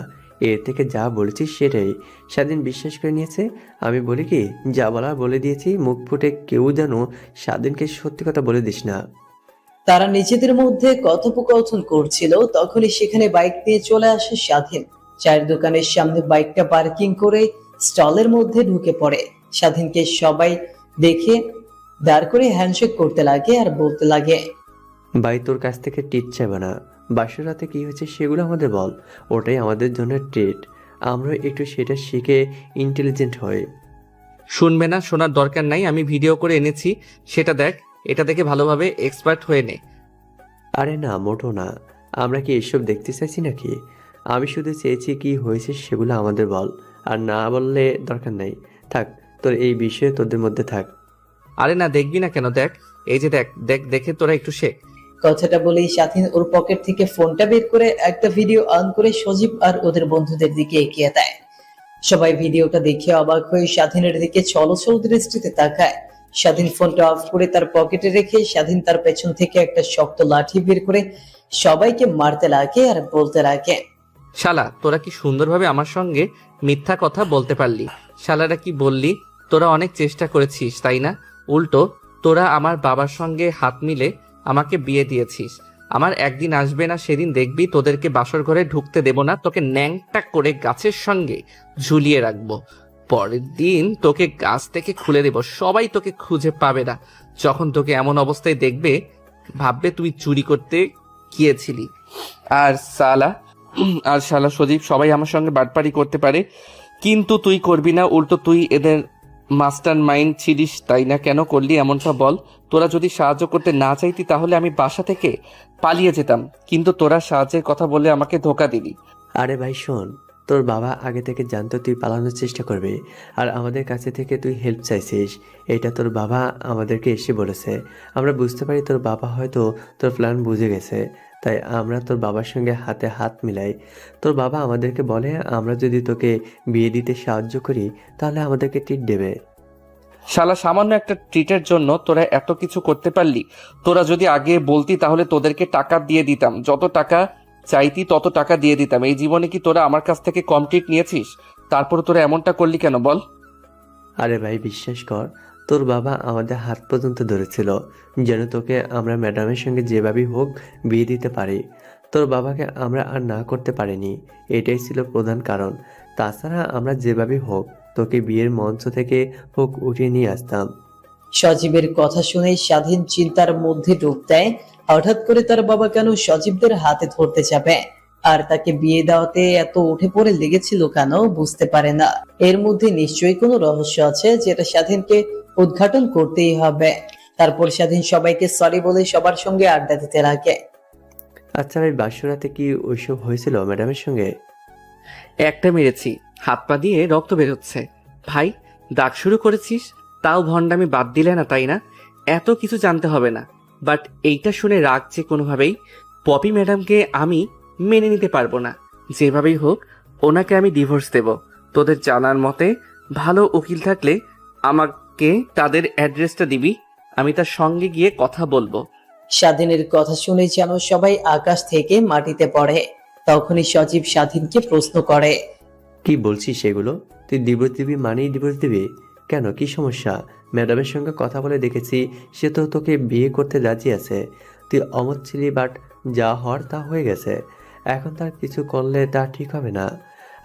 এর থেকে যা বলেছিস সেটাই স্বাধীন বিশ্বাস করে নিয়েছে। আমি বলি কি, যা বলার বলে দিয়েছি, মুখ ফুটে কেউ যেন স্বাধীনকে সত্যি কথা বলে দিস না। তারা নিজেদের মধ্যে কথোপকথন করছিল, তখনই সেখানে বাইক নিয়ে চলে আসে স্বাধীন। চায়ের দোকানের সামনে বাইকটা পার্কিং করে স্টলের মধ্যে ঢুকে পড়ে। স্বাধীনকে সবাই দেখে দাঁড় করে হ্যান্ডশেক করতে লাগে আর বলতে লাগে, ভাই তোর কাছ থেকে ট্রিট চাইবে না। বাসর রাতে কি হয়েছে সেগুলো আমাদের বল, ওটাই আমাদের জন্য ট্রিট। আমরা একটু সেটা শিখে ইন্টেলিজেন্ট হই। শুনবে না, শোনার দরকার নাই, আমি ভিডিও করে এনেছি, সেটা দেখ। এটা দেখে ভালোভাবে এক্সপার্ট হয়ে নে। আরে না, মোটো না। আমরা কি এসব দেখতে চাইছি নাকি? আমি শুধু চেয়েছি কি হয়েছে সেগুলো আমাদের বল। আর না বললে দরকার নাই, থাক, তোর এই বিষয়ে তোদের মধ্যে থাক। আরে না, দেখবি না কেন? দেখ, এই যে দেখ দেখ, দেখে তোরা একটু শেখ। কথাটা বলেই স্বাধীন ওর পকেট থেকে ফোনটা বের করে একটা ভিডিও অন করে সজীব আর ওদের বন্ধুদের দিকে এগিয়ে দেয়। সবাই ভিডিওটা দেখে অবাক হয়ে স্বাধীনের দিকে ছলছল দৃষ্টিতে তাকায়। স্বাধীন ফোনটা অফ করে তার পকেটে রেখে স্বাধীন তার পেছন থেকে একটা শক্ত লাঠি বের করে সবাইকে মারতে লাগে আর বলতে লাগে, শালা, তোরা কি সুন্দরভাবে আমার সঙ্গে মিথ্যা কথা বলতে পারলি? শালারা কি বললি, তোরা অনেক চেষ্টা করেছিস তাই না? উল্টো তোরা আমার বাবার সঙ্গে হাত মিলে আমাকে বিয়ে দিয়েছিস। আমার একদিন আসবে না, সেদিন দেখবি তোদেরকে বাসর ঘরে ঢুকতে দেব না, তোকে ন্যাংটা করে গাছের সঙ্গে ঝুলিয়ে রাখবো। পরের দিন তোকে গাছ থেকে খুলে দেব, সবাই তোকে খুঁজে পাবে না। যখন তোকে এমন অবস্থায় দেখবে, ভাববে তুই চুরি করতে গিয়েছিলি। আর শালা সজীব, সবাই আমার সঙ্গে বাটপারি করতে পারে, কিন্তু তুই করবি না। উল্টো তুই এদের মাস্টার মাইন্ড ছিলিস তাই না? কেন করলি এমনটা বল? তোরা যদি সাহায্য করতে না চাইতি তাহলে আমি বাসা থেকে পালিয়ে যেতাম, কিন্তু তোরা সাহায্যের কথা বলে আমাকে ধোকা দিলি। আরে ভাই শোন, তোর বাবা আগে থেকে জানতো তুই পালানোর চেষ্টা করবি, আর আমাদের কাছে থেকে তুই হেল্প চাইছিস। এটা তোর বাবা আমাদেরকে এসে বলেছে। আমরা বুঝতে পারি তোর বাবা হয়তো তোর প্ল্যান বুঝে গেছে, তাই আমরা তোর বাবার সঙ্গে হাতে হাত মিলাই। তোর বাবা আমাদেরকে বলে আমরা যদি তোকে বিয়ে দিতে সাহায্য করি তাহলে আমাদেরকে ট্রিট দেবে। শালা, সামান্য একটা ট্রিটের জন্য তোরা এত কিছু করতে পারলি? তোরা যদি আগে বলতি তাহলে তোদেরকে টাকা দিয়ে দিতাম, যত টাকা চাইতি তত টাকা দিয়ে দিতাম। এই জীবনে কি তোরা আমার কাছ থেকে কম ট্রিট নিয়েছিস? তারপর তোরা এমনটা করলি কেন বল? আরে ভাই বিশ্বাস কর, তোর বাবা আমাদের হাত পর্যন্ত ধরেছিল যেন তোকে আমরা ম্যাডামের সঙ্গে যেভাবেই হোক বিয়ে দিতে পারি। তোর বাবাকে আমরা আর না করতে পারিনি, এটাই ছিল প্রধান কারণ। তাছাড়া আমরা যেভাবেই হোক তোকে বিয়ের মঞ্চ থেকে হোক উঠিয়ে নিয়ে আসতাম। সজীবের কথা শুনে স্বাধীন চিন্তার মধ্যে ডুব দেয়। হঠাৎ করে তার বাবা কেন সজীবদের হাতে ধরতে যাবে, আর তাকে বিয়ে দেওয়াতে এত উঠে পড়ে লেগেছিল কেন বুঝতে পারে না। এর মধ্যে নিশ্চয়ই কোনো রহস্য আছে যেটা স্বাধীনকে উদ্ঘাটন করতেই হবে। তারপর স্বাধীন সবাইকে সরি বলে সবার সঙ্গে আড্ডা দিতে লাগে। আচ্ছা ভাই, বাসরাতে কি ওইসব হয়েছিল ম্যাডামের সঙ্গে? একটা মেরেছি, হাত পা দিয়ে রক্ত বেরোচ্ছে। ভাই, দাগ শুরু করেছিস, তাও ভণ্ডামি বাদ দিলে না, তাই না? এত কিছু জানতে হবে না। বাট এইটা শুনে রাগ যে কোনোভাবেই পপি ম্যাডামকে আমি মেনে নিতে পারবো না। যেভাবেই হোক ওনাকে আমি ডিভোর্স দেব। তোদের জানার মতে ভালো উকিল থাকলে আমাকে তাদের অ্যাড্রেসটা দিবি, আমি তার সঙ্গে গিয়ে কথা বলবো। স্বাধীনের কথা শুনে যেন সবাই আকাশ থেকে মাটিতে পড়ে। তখনই সজীব স্বাধীনকে প্রশ্ন করে। কি বলছিস সেগুলো? তুই ডিভোর্স দিবি মানেই ডিভোর্স দিবি? কেন, কি সমস্যা? ম্যাডামের সঙ্গে কথা বলে দেখেছি, সে তো তোকে বিয়ে করতে রাজি আছে। তুই অমত ছিলি, বাট যা হওয়ার তা হয়ে গেছে। এখন তার কিছু করলে তা ঠিক হবে না,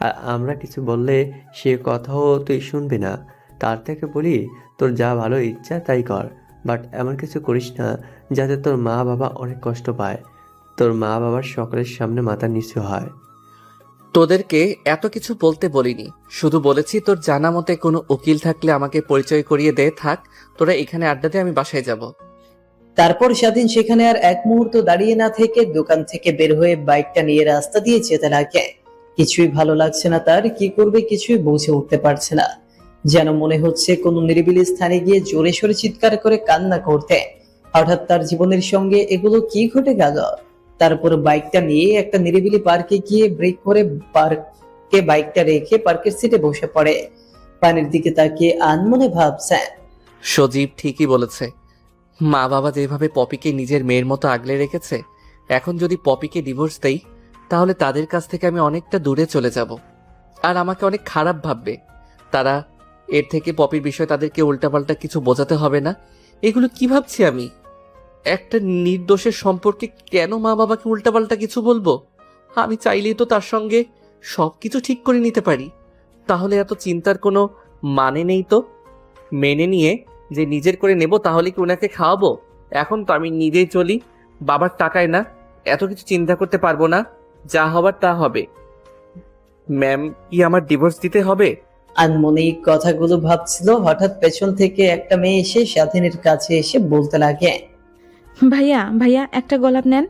আর আমরা কিছু বললে সে কথাও তুই শুনবি না। তার থেকে বলি, তোর যা ভালো ইচ্ছা তাই কর, বাট এমন কিছু করিস না যাতে তোর মা বাবা অনেক কষ্ট পায়, তোর মা বাবার সকলের সামনে মাথা নিচু হয়। তোদেরকে এত কিছু বলতে বলিনি, শুধু বলেছি তোর জানা মতে কোনো উকিল থাকলে আমাকে পরিচয় করিয়ে দে। থাক, তোরা এখানে আড্ডা দে, আমি বাসায় যাব। তারপর স্বাধীন সেখানে আর এক মুহূর্ত দাঁড়িয়ে না থেকে দোকান থেকে বের হয়ে বাইকটা নিয়ে রাস্তা দিয়ে যেতে লাগে। কিছুই ভালো লাগছে না তার, কি করবে কিছুই বুঝে উঠতে পারছে না। যেন মনে হচ্ছে কোনো নিরিবিলি স্থানে গিয়ে জোরে সোরে চিৎকার করে কান্না করতে। হঠাৎ তার জীবনের সঙ্গে এগুলো কি ঘটে গেল? তারপর বাইকটা নিয়ে একটা নিরিবিলি পার্কে গিয়ে ব্রেক করে পার্কে বাইকটা রেখে পার্কের সিটে বসে পড়ে। পানির দিকে তাকিয়ে আনমনে ভাবছে। সজীব ঠিকই বলেছে, মা বাবা যেভাবে পপিকে নিজের মেয়ের মতো আগলে রেখেছে, এখন যদি পপিকে ডিভোর্স দেই তাহলে তাদের কাছ থেকে আমি অনেকটা দূরে চলে যাব, আর আমাকে অনেক খারাপ ভাববে তারা। এর থেকে পপির বিষয়ে তাদেরকে উল্টাপাল্টা কিছু বোঝাতে হবে না। এগুলো কি ভাবছি আমি? একটা নির্দোষের সম্পর্কে কেন মা বাবাকে উল্টাপাল্টা কিছু বলবো? আমি চাইলেই তো তার সঙ্গে সবকিছু ঠিক করে নিতে পারি। তাহলে এত চিন্তার কোনো মানে নেই তো। মেনে নিয়ে যে নিজের করে নেব তাহলে কি ওনাকে খাওয়াবো? এখন তো আমি নিজেই চলি, বাবার টাকায় না, এত কিছু চিন্তা করতে পারবো না। যা হবার তা হবে। ম্যাম, কি আমার ডিভোর্স দিতে হবে? আনমনে কথাগুলো ভাবছিল, হঠাৎ পেছন থেকে একটা মেয়ে এসে স্বাধীনের কাছে এসে বলতে লাগে। ভাইয়া ভাইয়া একটা গোলাপ নেন।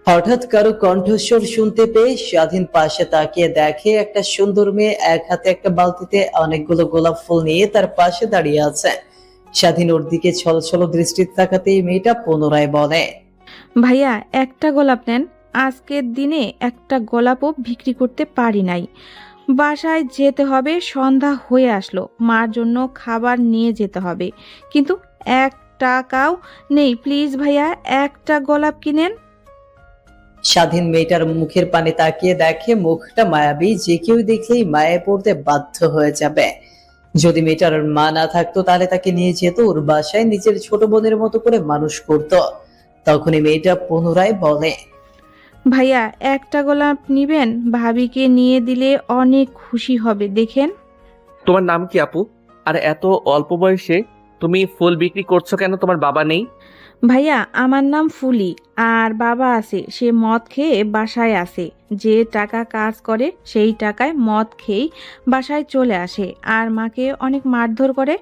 হঠাৎ কারো কণ্ঠস্বর শুনতে পেয়ে স্বাধীন পাশে তাকিয়ে দেখে একটা সুন্দর মেয়ে এক হাতে একটা বালতিতে অনেকগুলো গোলাপ ফুল নিয়ে তার পাশে দাঁড়িয়ে আছে। স্বাধীন ওর দিকে ছলছল দৃষ্টিতে তাকাতেই মেয়েটা পুনরায় বলে। ভাইয়া একটা গোলাপ নেন, আজকের দিনে একটা গোলাপও বিক্রি করতে পারি নাই। বাসায় যেতে হবে, সন্ধ্যা হয়ে আসলো, মার জন্য খাবার নিয়ে যেতে হবে, কিন্তু 1 টাকাও নেই। প্লিজ ভাইয়া একটা গোলাপ কিনেন। স্বাধীন মেয়েটার মুখের পানে তাকিয়ে দেখে মুখটা মায়াবী, যে কেউ দেখলেই মায়ে পড়তে বাধ্য হয়ে যাবে। যদি মেয়েটার মা না থাকতো তাহলে তাকে নিয়ে যেত ওর বাসায়, নিজের ছোট বোনের মতো করে মানুষ করত। তখনই মেয়েটা পুনরায় বলে। ভাইয়া একটা গোলাপ নিবেন, ভাবিকে নিয়ে দিলে অনেক খুশি হবে, দেখেন। তোমার নাম কি আপু? আর এত অল্প বয়সে তুমি ফুল বিক্রি করছো কেন? তোমার বাবা নেই? ভাইয়া আমার নাম ফুলি, আর বাবা আছে, সে মদ খেয়ে বাসায় আসে। যে টাকা কাজ করে সেই টাকায় মদ খেয়েই বাসায় চলে আসে, আর মাকে অনেক মারধর করে।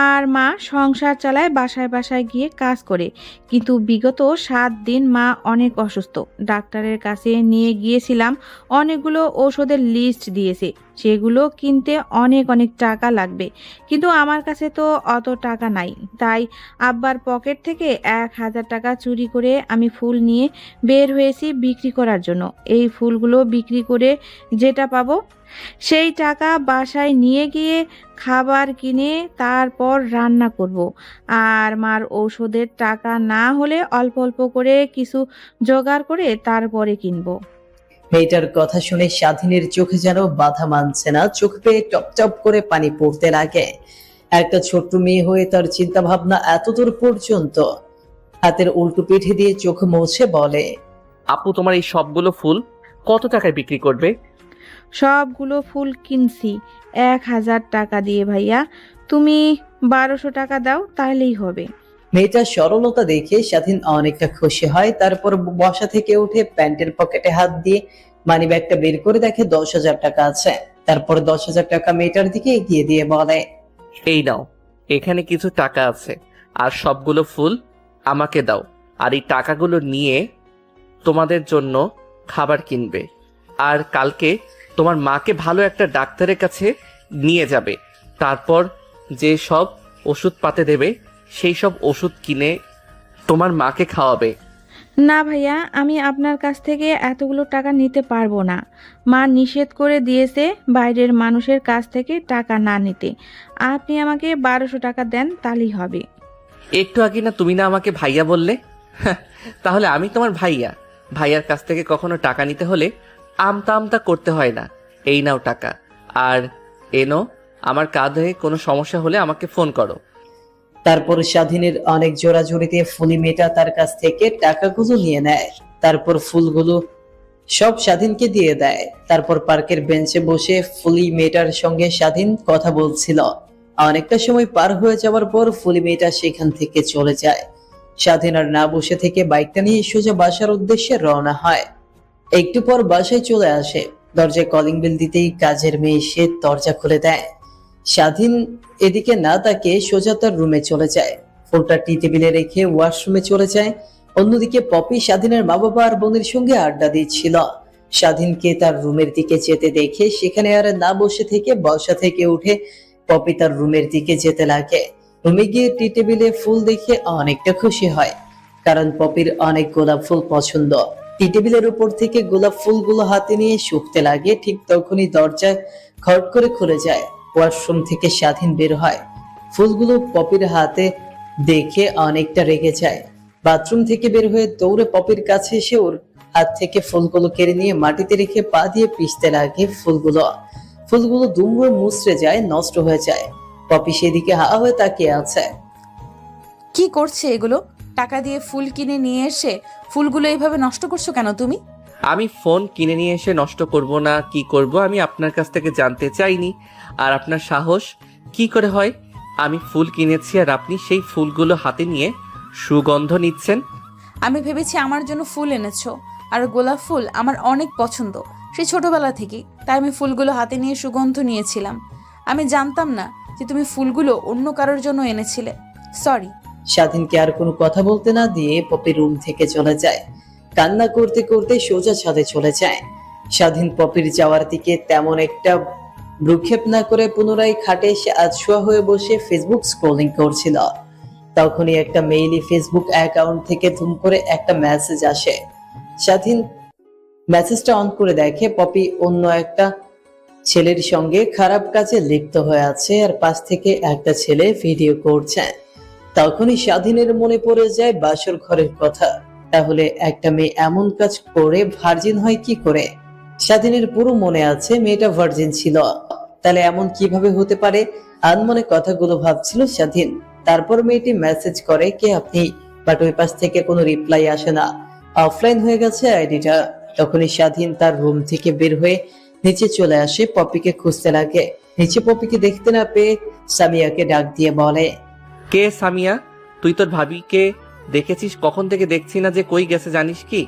আর মা সংসার চালায়, বাসায় বাসায় গিয়ে কাজ করে। কিন্তু বিগত 7 দিন মা অনেক অসুস্থ, ডাক্তারের কাছে নিয়ে গিয়েছিলাম। অনেকগুলো ওষুধের লিস্ট দিয়েছে, সেগুলো কিনতে অনেক অনেক টাকা লাগবে, কিন্তু আমার কাছে তো অত টাকা নাই। তাই আব্বার পকেট থেকে 1000 টাকা চুরি করে আমি ফুল নিয়ে বের হয়েছি বিক্রি করার জন্য। এই ফুলগুলো বিক্রি করে যেটা পাবো সেই টাকা বাসায় নিয়ে গিয়ে খাবার কিনে তারপর রান্না করব। আর মার ঔষধের টাকা না হলে অল্প অল্প করে কিছু জোগাড় করে তারপরে কিনবো। মেয়েটার কথা শুনে স্বাধীনের চোখে যেন বাধা মানছে না, চোখ পেয়ে টপ টপ করে পানি পড়তে লাগে। একটা ছোট্ট মেয়ে হয়ে তার চিন্তা ভাবনা এতদূর পর্যন্ত। হাতের উল্টো পিঠে দিয়ে চোখ মুছে বলে। আপু, তোমার এই সবগুলো ফুল কত টাকায় বিক্রি করবে? সবগুলো ফুল কিনছি 1000 টাকা দিয়ে ভাইয়া, তুমি 1200 টাকা দাও তাহলেই হবে। মেয়েটার সরলতা দেখে স্বাধীন অনেকটা খুশি হয়। তারপর বসা থেকে উঠে প্যান্টের পকেটে হাত দিয়ে মানি ব্যাগটা বের করে দেখে 10,000 টাকা আছে। তারপর 10,000 টাকা মেয়েটার দিকে এগিয়ে দিয়ে বলে, এই নাও, এখানে কিছু টাকা আছে আর সবগুলো ফুল আমাকে দাও। আর এই টাকাগুলো নিয়ে তোমাদের জন্য খাবার কিনবে আর কালকে তোমার মাকে ভালো একটা ডাক্তারের কাছে নিয়ে যাবে। তারপর যে সব ওষুধ পাতে দেবে সেই সব ওষুধ কিনে তোমার মাকে খাওয়াবে। না ভাইয়া, আমি আপনার কাছ থেকে এতগুলো টাকা নিতে পারবো না। মা নিষেধ করে দিয়েছে বাইরের মানুষের কাছ থেকে টাকা না নিতে। আপনি আমাকে 1200 টাকা দেন, তাহলেই হবে। একটু আগে না তুমি না আমাকে ভাইয়া বললে? তাহলে আমি তোমার ভাইয়া। ভাইয়ার কাছ থেকে কখনো টাকা নিতে হলে আমতা আমতা করতে হয় না। এই নাও টাকা, আর এনো আমার কাঁধে কোনো সমস্যা হলে আমাকে ফোন করো। তারপর স্বাধীনের অনেক জোরাজোরিতে ফুলি মেয়েটা তার কাছ থেকে টাকাগুলো নিয়ে নেয়। তারপর ফুলগুলো সব স্বাধীনকে দিয়ে দেয়। তারপর পার্কের বেঞ্চে বসে ফুলি মেয়েটার সঙ্গে স্বাধীন কথা বলছিল। অনেকটা সময় পার হয়ে যাওয়ার পর ফুলি মেয়েটা সেখান থেকে চলে যায়। স্বাধীন আর না বসে থেকে বাইকটা নিয়ে সোজা বাসার উদ্দেশ্যে রওনা হয়। একটু পর বাসায় চলে আসে। দরজায় কলিং বেল দিতেই কাজের মেয়ে এসে দরজা খুলে দেয়। স্বাধীন এদিকে না তাকিয়ে সোজা তার রুমে চলে যায়। ফোনটা টি টেবিলে রেখে ওয়াশরুমে চলে যায়। অন্যদিকে পপি স্বাধীনের মা বাবা আর বোনের সঙ্গে আড্ডা দিচ্ছিল। স্বাধীনকে তার রুমের দিকে যেতে দেখে সেখানে আর না বসে থেকে বসা থেকে উঠে পপি তার রুমের দিকে যেতে লাগে। রুমে গিয়ে টি টেবিলে ফুল দেখে অনেকটা খুশি হয়, কারণ পপির অনেক গোলাপ ফুল পছন্দ। টি টেবিলের উপর থেকে গোলাপ ফুলগুলো হাতে নিয়ে শুকতে লাগে। ঠিক তখনই দরজা খট করে খুলে যায়। ওয়াশরুম থেকে স্বাধীন বের হয়। ফুলগুলো পপির হাতে দেখে অনেকটা রেগে যায়। বাথরুম থেকে বের হয়ে দৌড়ে পপির কাছে এসে ওর হাত থেকে ফুলগুলো কেড়ে নিয়ে মাটিতে রেখে পা দিয়ে পিষতে লাগে ফুলগুলো দুমড়ে মুচড়ে যায়, নষ্ট হয়ে যায়। পপি সেদিকে হা হয়ে তাকিয়ে আছে। কি করছে এগুলো? টাকা দিয়ে ফুল কিনে নিয়ে এসে ফুলগুলো এইভাবে নষ্ট করছো কেন তুমি? আমি ফোন কিনে নিয়ে এসে নষ্ট করব না কি করব আমি আপনার কাছ থেকে জানতে চাইনি। আর আপনার সাহস কি করে হয়? আমি ফুল কিনেছি আর আপনি সেই ফুলগুলো হাতে নিয়ে সুগন্ধ নিচ্ছেন। আমি ভেবেছি আমার জন্য ফুল এনেছো, আর গোলাপ ফুল আমার অনেক পছন্দ সেই ছোটবেলা থেকে, তাই আমি ফুলগুলো হাতে নিয়ে সুগন্ধ নিয়েছিলাম। আমি জানতাম না যে তুমি ফুলগুলো অন্য কারোর জন্য এনেছিলে। সরি। স্বাধীনকে আর কোনো কথা বলতে না দিয়ে পপি রুম থেকে চলে যায়। কান্না করতে করতে সোজা ছাদে চলে যায়। স্বাধীন পপির যাওয়ার দিকে তেমন একটা ভ্রুক্ষেপ না করে পুনরায় খাটে এসে আধশোয়া হয়ে বসে ফেসবুক স্ক্রলিং করছিল। তখনই একটা মেইলি ফেসবুক অ্যাকাউন্ট থেকে ধুম করে একটা মেসেজ আসে। স্বাধীন মেসেজটা অন করে দেখে পপি অন্য একটা ছেলের সঙ্গে খারাপ কাজে লিপ্ত হয়ে আছে, আর পাশ থেকে একটা ছেলে ভিডিও করছে। তখনই স্বাধীনের মনে পড়ে যায় বাসর ঘরের কথা। তাহলে একটা মেয়ে এমন কাজ করে ভার্জিন হয় কি করে? স্বাধীনের পুরো মনে আছে মেয়েটা ভার্জিন ছিল। তাহলে এমন কিভাবে হতে পারে? আনমনে কথাগুলো ভাবছিল স্বাধীন। তারপর মেয়েটি মেসেজ করে, কে আপনি? বাট ওই পাশ থেকে কোনো রিপ্লাই আসে না, অফলাইন হয়ে গেছে আইডিটা। তখনই স্বাধীন তার রুম থেকে বের হয়ে নিচে চলে আসে, পপিকে খুঁজতে লাগে। নিচে পপিকে দেখতে না পেয়ে সামিয়াকে ডাক দিয়ে বলে, কে সামিয়া? তুই তোর ভাবিকে দেখেছিস? কখন থেকে দেখছি না যে কই গেছে জানিস কি?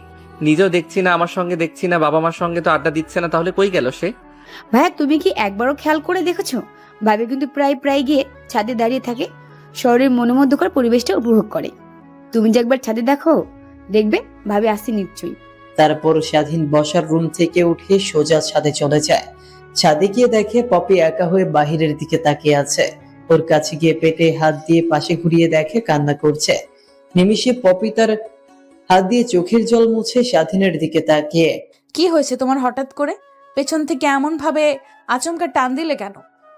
নিজেও দেখছি না, আমার সঙ্গে দেখছি না, বাবা মার সঙ্গে তো আড্ডা দিচ্ছে না, তাহলে কই গেল সে? ভাইয়া তুমি কি একবারও খেয়াল করে দেখেছো? ভাবি কিন্তু প্রায় গিয়ে ছাদে দাঁড়িয়ে থাকে, শহরের মনোমুগ্ধকর পরিবেশটা উপভোগ করে। তুমি যে একবার ছাদে দেখো, দেখবে ভাবি আসছে নিশ্চয়ই। তারপর স্বাধীন বসার রুম থেকে উঠে সোজা ছাদে চলে যায়। ছাদে গিয়ে দেখে পপি একা হয়ে বাহিরের দিকে তাকিয়ে আছে। ওর কাছে গিয়ে পেটে হাত দিয়ে পাশে ঘুরিয়ে দেখে কান্না করছে। নিমিষে পপি তার হাত দিয়ে চোখের জল মুছে স্বাধীনের দিকে তাকিয়ে, কি হয়েছে তোমার হঠাৎ করে? পেছন থেকে এমন ভাবে আচমকা টান দিলে কেন?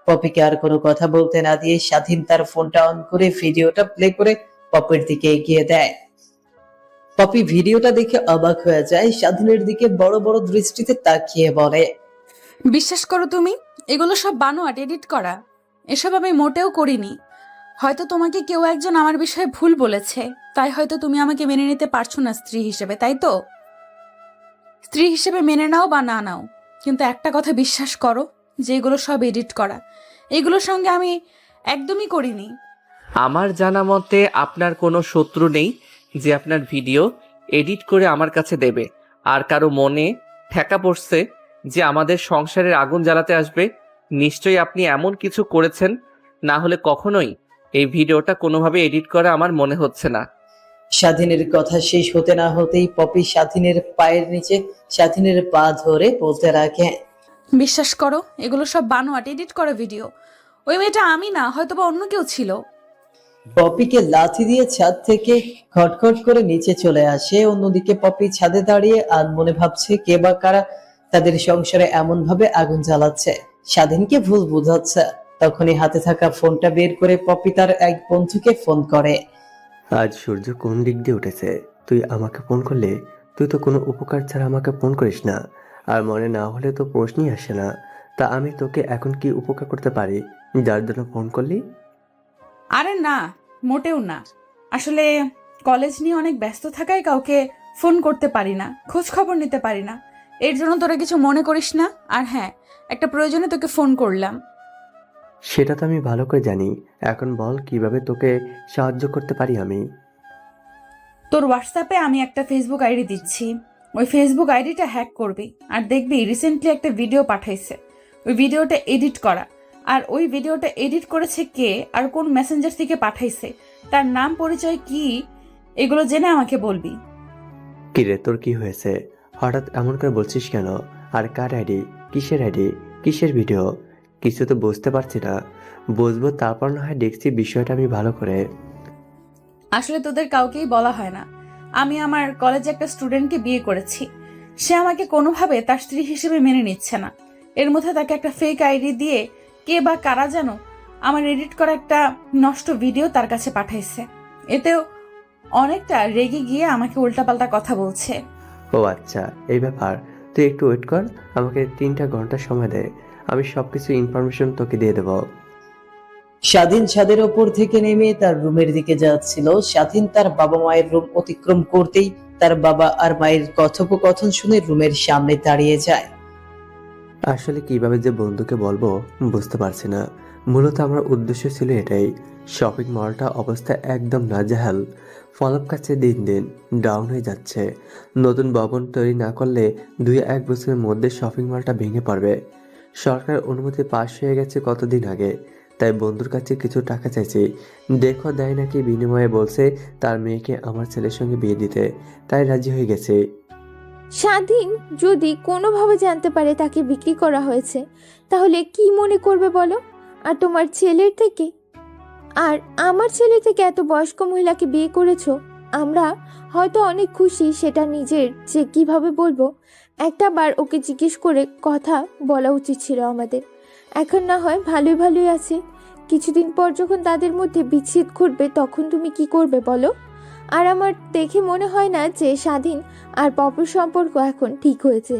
পপিকে আর কোনো কথা বলতে না দিয়ে স্বাধীন তার ফোনটা অন করে ভিডিওটা প্লে করে পপির দিকে এগিয়ে দেয়। পপি ভিডিওটা দেখে অবাক হয়ে যায়, স্বাধীনের দিকে বড় বড় দৃষ্টিতে তাকিয়ে বলে, বিশ্বাস করো তুমি, এগুলো সব বানোয়াট, এডিট করা। এসব আমি মোটেও করিনি। হয়তো তোমাকে কেউ একজন আমার বিষয়ে ভুল বলেছে, তাই হয়তো তুমি আমাকে মেনে নিতে পারছো না স্ত্রী হিসেবে, তাই তো? স্ত্রী হিসেবে মেনে নাও বা না নাও, কিন্তু একটা কথা বিশ্বাস করো যে এগুলো সব এডিট করা। এগুলোর সঙ্গে আমি একদমই করিনি। আমার জানা মতে আপনার কোনো শত্রু নেই যে আপনার ভিডিও এডিট করে আমার কাছে দেবে। আর কারো মনে ঠেকা পড়ছে যে আমাদের সংসারের আগুন জ্বালাতে আসবে। নিশ্চয়ই আপনি এমন কিছু করেছেন, না হলে কখনোই এই ভিডিওটা কোনোভাবে এডিট করা আমার মনে হচ্ছে না। স্বাধীনের কথা শেষ হতে না হতেই পপি স্বাধীনের পায়ের নিচে স্বাধীনের পা ধরে বলতে রাখে, বিশ্বাস করো, এগুলো সব বানোয়াট এডিট করা ভিডিও। ওই মেয়েটা আমি না, হয়তোবা অন্য কেউ ছিল। পপিকে লাথি দিয়ে ছাদ থেকে খটখট করে নিচে চলে আসে। অন্যদিকে পপি ছাদে দাঁড়িয়ে আনমনে ভাবছে কে বা কারা তাদের সংসারে এমন ভাবে আগুন জ্বালাচ্ছে, স্বাধীনকে ভুল বোঝাচ্ছে। তখনই হাতে থাকা ফোনটা বের করে পপি তার এক বন্ধুকে ফোন করে। আজ সূর্য কোন দিক দিয়ে উঠেছে? তুই আমাকে ফোন করলে? তুই তো কোনো উপকার ছাড়া আমাকে ফোন করিস না, আর মনে না হলে তো প্রশ্নই আসে না। তা আমি তোকে এখন কি উপকার করতে পারি যার জন্য ফোন করলি? আরে না, মোটেও না। আসলে কলেজ নিয়ে অনেক ব্যস্ত থাকায় কাউকে ফোন করতে পারি না, খোঁজ খবর নিতে পারি না। এর জন্য তোরা কিছু মনে করিস না। আর হ্যাঁ, একটা প্রয়োজনে তোকে ফোন করলাম। সেটা তো আমি ভালো করে জানি। এখন বল কিভাবে তোকে সাহায্য করতে পারি আমি। তোর হোয়াটসঅ্যাপে আমি একটা ফেসবুক আইডি দিচ্ছি। ওই ফেসবুক আইডিটা হ্যাক করবি, আর দেখবি রিসেন্টলি একটা ভিডিও পাঠাইছে। ওই ভিডিওটা এডিট করা, আর ওই ভিডিওটা এডিট করেছে কে আর কোন মেসেঞ্জার থেকে পাঠাইছে, তার নাম পরিচয় কি, এগুলো জেনে আমাকে বলবি। কিরে, তোর কি হয়েছে? হঠাৎ এমন করে বলছিস কেন? আর কার আইডি? কিসের আইডি? কিসের ভিডিও? কিছু তো বুঝতে পারছি না। বুঝবো তারপর না হয় দেখছি বিষয়টা আমি ভালো করে। আসলে তোদের কাউকেই বলা হয় না, আমি আমার কলেজে একটা স্টুডেন্টকে বিয়ে করেছি। সে আমাকে কোনোভাবে তার স্ত্রী হিসেবে মেনে নিচ্ছে না। এর মধ্যে তাকে একটা ফেক আইডি দিয়ে কে বা কারা যেন আমার এডিট করা একটা নষ্ট ভিডিও তার কাছে পাঠাইছে। এতেও অনেকটা রেগে গিয়ে আমাকে উল্টাপাল্টা কথা বলছে। ও আচ্ছা, এই ব্যাপার। তুই একটু ওয়েট কর, আমাকে 3টা ঘন্টা সময় দে। আমি সবকিছু ইনফরমেশন তোকে দিয়ে দেবো। স্বাধীন ছাদের ওপর থেকে নেমে তার রুমের দিকে যাচ্ছিল। স্বাধীন তার বাবা মায়ের রুম অতিক্রম করতেই তার বাবা আর মায়ের কথোপকথন শুনে রুমের সামনে দাঁড়িয়ে যায়। আসলে কিভাবে যে বন্ধুকে বলবো বুঝতে পারছি না। মূলত আমার উদ্দেশ্য ছিল এটাই। শপিং মলটা অবস্থা একদম নাজেহাল। ফলক কাছে দিন দিন ডাউন হয়ে যাচ্ছে। নতুন ভবন তৈরি না করলে 2-1 বছরের মধ্যে শপিং মলটা ভেঙে পড়বে। সরকার অনুমতি পাশ হয়ে গেছে কতদিন আগে, তাই বন্ধুর কাছে কিছু টাকা চাইছি। দেখো দেয় নাকি, বিনিময়ে বলছে তার মেয়েকে আমার ছেলের সঙ্গে বিয়ে দিতে, তাই রাজি হয়ে গেছে। স্বাধীন যদি কোনোভাবে জানতে পারে তাকে বিক্রি করা হয়েছে, তাহলে কি মনে করবে বলো? আর তোমার ছেলের থেকে, আর আমার ছেলে থেকে এত বয়স্ক মহিলাকে বিয়ে করেছো। আমরা হয়তো অনেক খুশি, সেটা নিজের যে কিভাবে বলবো একটা বার ওকে জিজ্ঞেস করে কথা বলা উচিত ছিল আমাদের। এখন না হয় ভালোই ভালোই আছে, কিছুদিন পর যখন তাদের মধ্যে বিচ্ছেদ ঘটবে তখন তুমি কি করবে বলো? আর আমার দেখে মনে হয় না যে স্বাধীন আর পপুর সম্পর্ক এখন ঠিক হয়েছে।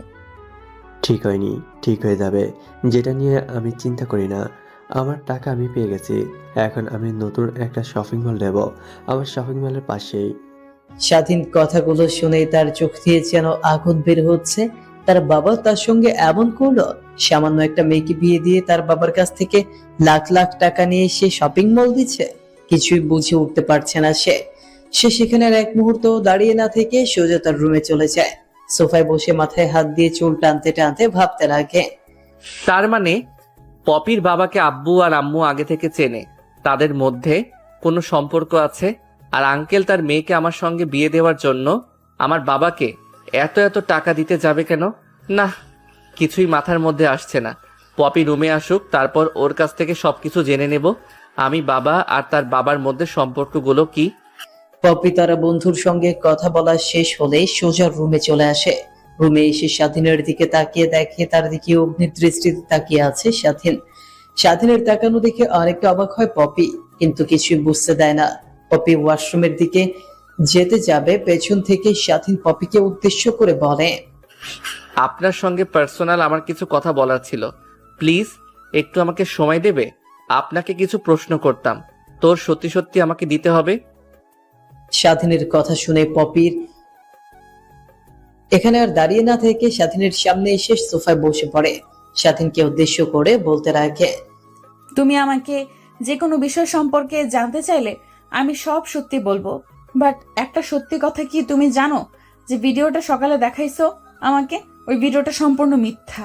ঠিক হয়নি, ঠিক হয়ে যাবে। যেটা নিয়ে আমি চিন্তা করি না। আমার টাকা আমি পেয়ে গেছি। এখন আমি নতুন একটা শপিং মল নেব, আমার শপিং মলের পাশেই। স্বাধীন কথাগুলো শুনে তার চোখ দিয়ে যেন আগুন বের হচ্ছে। তার বাবা তার সঙ্গে এমন করলো, সামান্য একটা মেয়েকে বিয়ে দিয়ে তার বাবার কাছ থেকে লাখ লাখ টাকা নিয়ে সে শপিং মল দিচ্ছে। কিছুই বুঝে উঠতে পারছে না সে। সেখানে আর এক মুহূর্ত দাঁড়িয়ে না থেকে সোজা তার রুমে চলে যায়। সোফায় বসে মাথায় হাত দিয়ে চুল টানতে টানতে ভাবতে লাগে। তার মানে পপির বাবাকে আব্বু আর আম্মু আগে থেকে চেনে, তাদের মধ্যে কোনো সম্পর্ক আছে। আর আঙ্কেল তার মেয়েকে আমার সঙ্গে বিয়ে দেওয়ার জন্য আমার বাবাকে এত এত টাকা দিতে যাবে কেন? না, কিছুই মাথার মধ্যে আসছে না। পপি রুমে আসুক, তারপর ওর কাছ থেকে সবকিছু জেনে নেব আমি বাবা আর তার বাবার মধ্যে সম্পর্কগুলো কি। পপি তার বন্ধুর সঙ্গে কথা বলা শেষ হলে সোজা রুমে চলে আসে। রুমে এসে স্বাধীনের দিকে তাকিয়ে দেখে তার দিকে অগ্নি দৃষ্টিতে তাকিয়ে আছে স্বাধীন। স্বাধীনের তাকানো দেখে অনেকটা অবাক হয় পপি, কিন্তু কিছুই বুঝতে দেয় না। পপি ওয়াশরুমের দিকে যেতে যাবে, পেছন থেকে স্বাধীন পপিকে উদ্দেশ্য করে বলে, আপনার সঙ্গে পার্সোনাল আমার কিছু কথা বলার ছিল, প্লিজ একটু আমাকে সময় দেবে? আপনাকে কিছু প্রশ্ন করতাম, তোর সত্যি সত্যি আমাকে দিতে হবে। স্বাধীনের কথা শুনে পপির এখানে আর দাঁড়িয়ে না থেকে স্বাধীনের সামনে এসে সোফায় বসে পড়ে। স্বাধীনকে উদ্দেশ্য করে বলতে রাখে, তুমি আমাকে যে কোনো বিষয় সম্পর্কে জানতে চাইলে আমি সব সত্যি বলবো। বাট একটা সত্যি কথা কি তুমি জানো, যে ভিডিওটা সকালে দেখাইছো আমাকে, ওই ভিডিওটা সম্পূর্ণ মিথ্যা।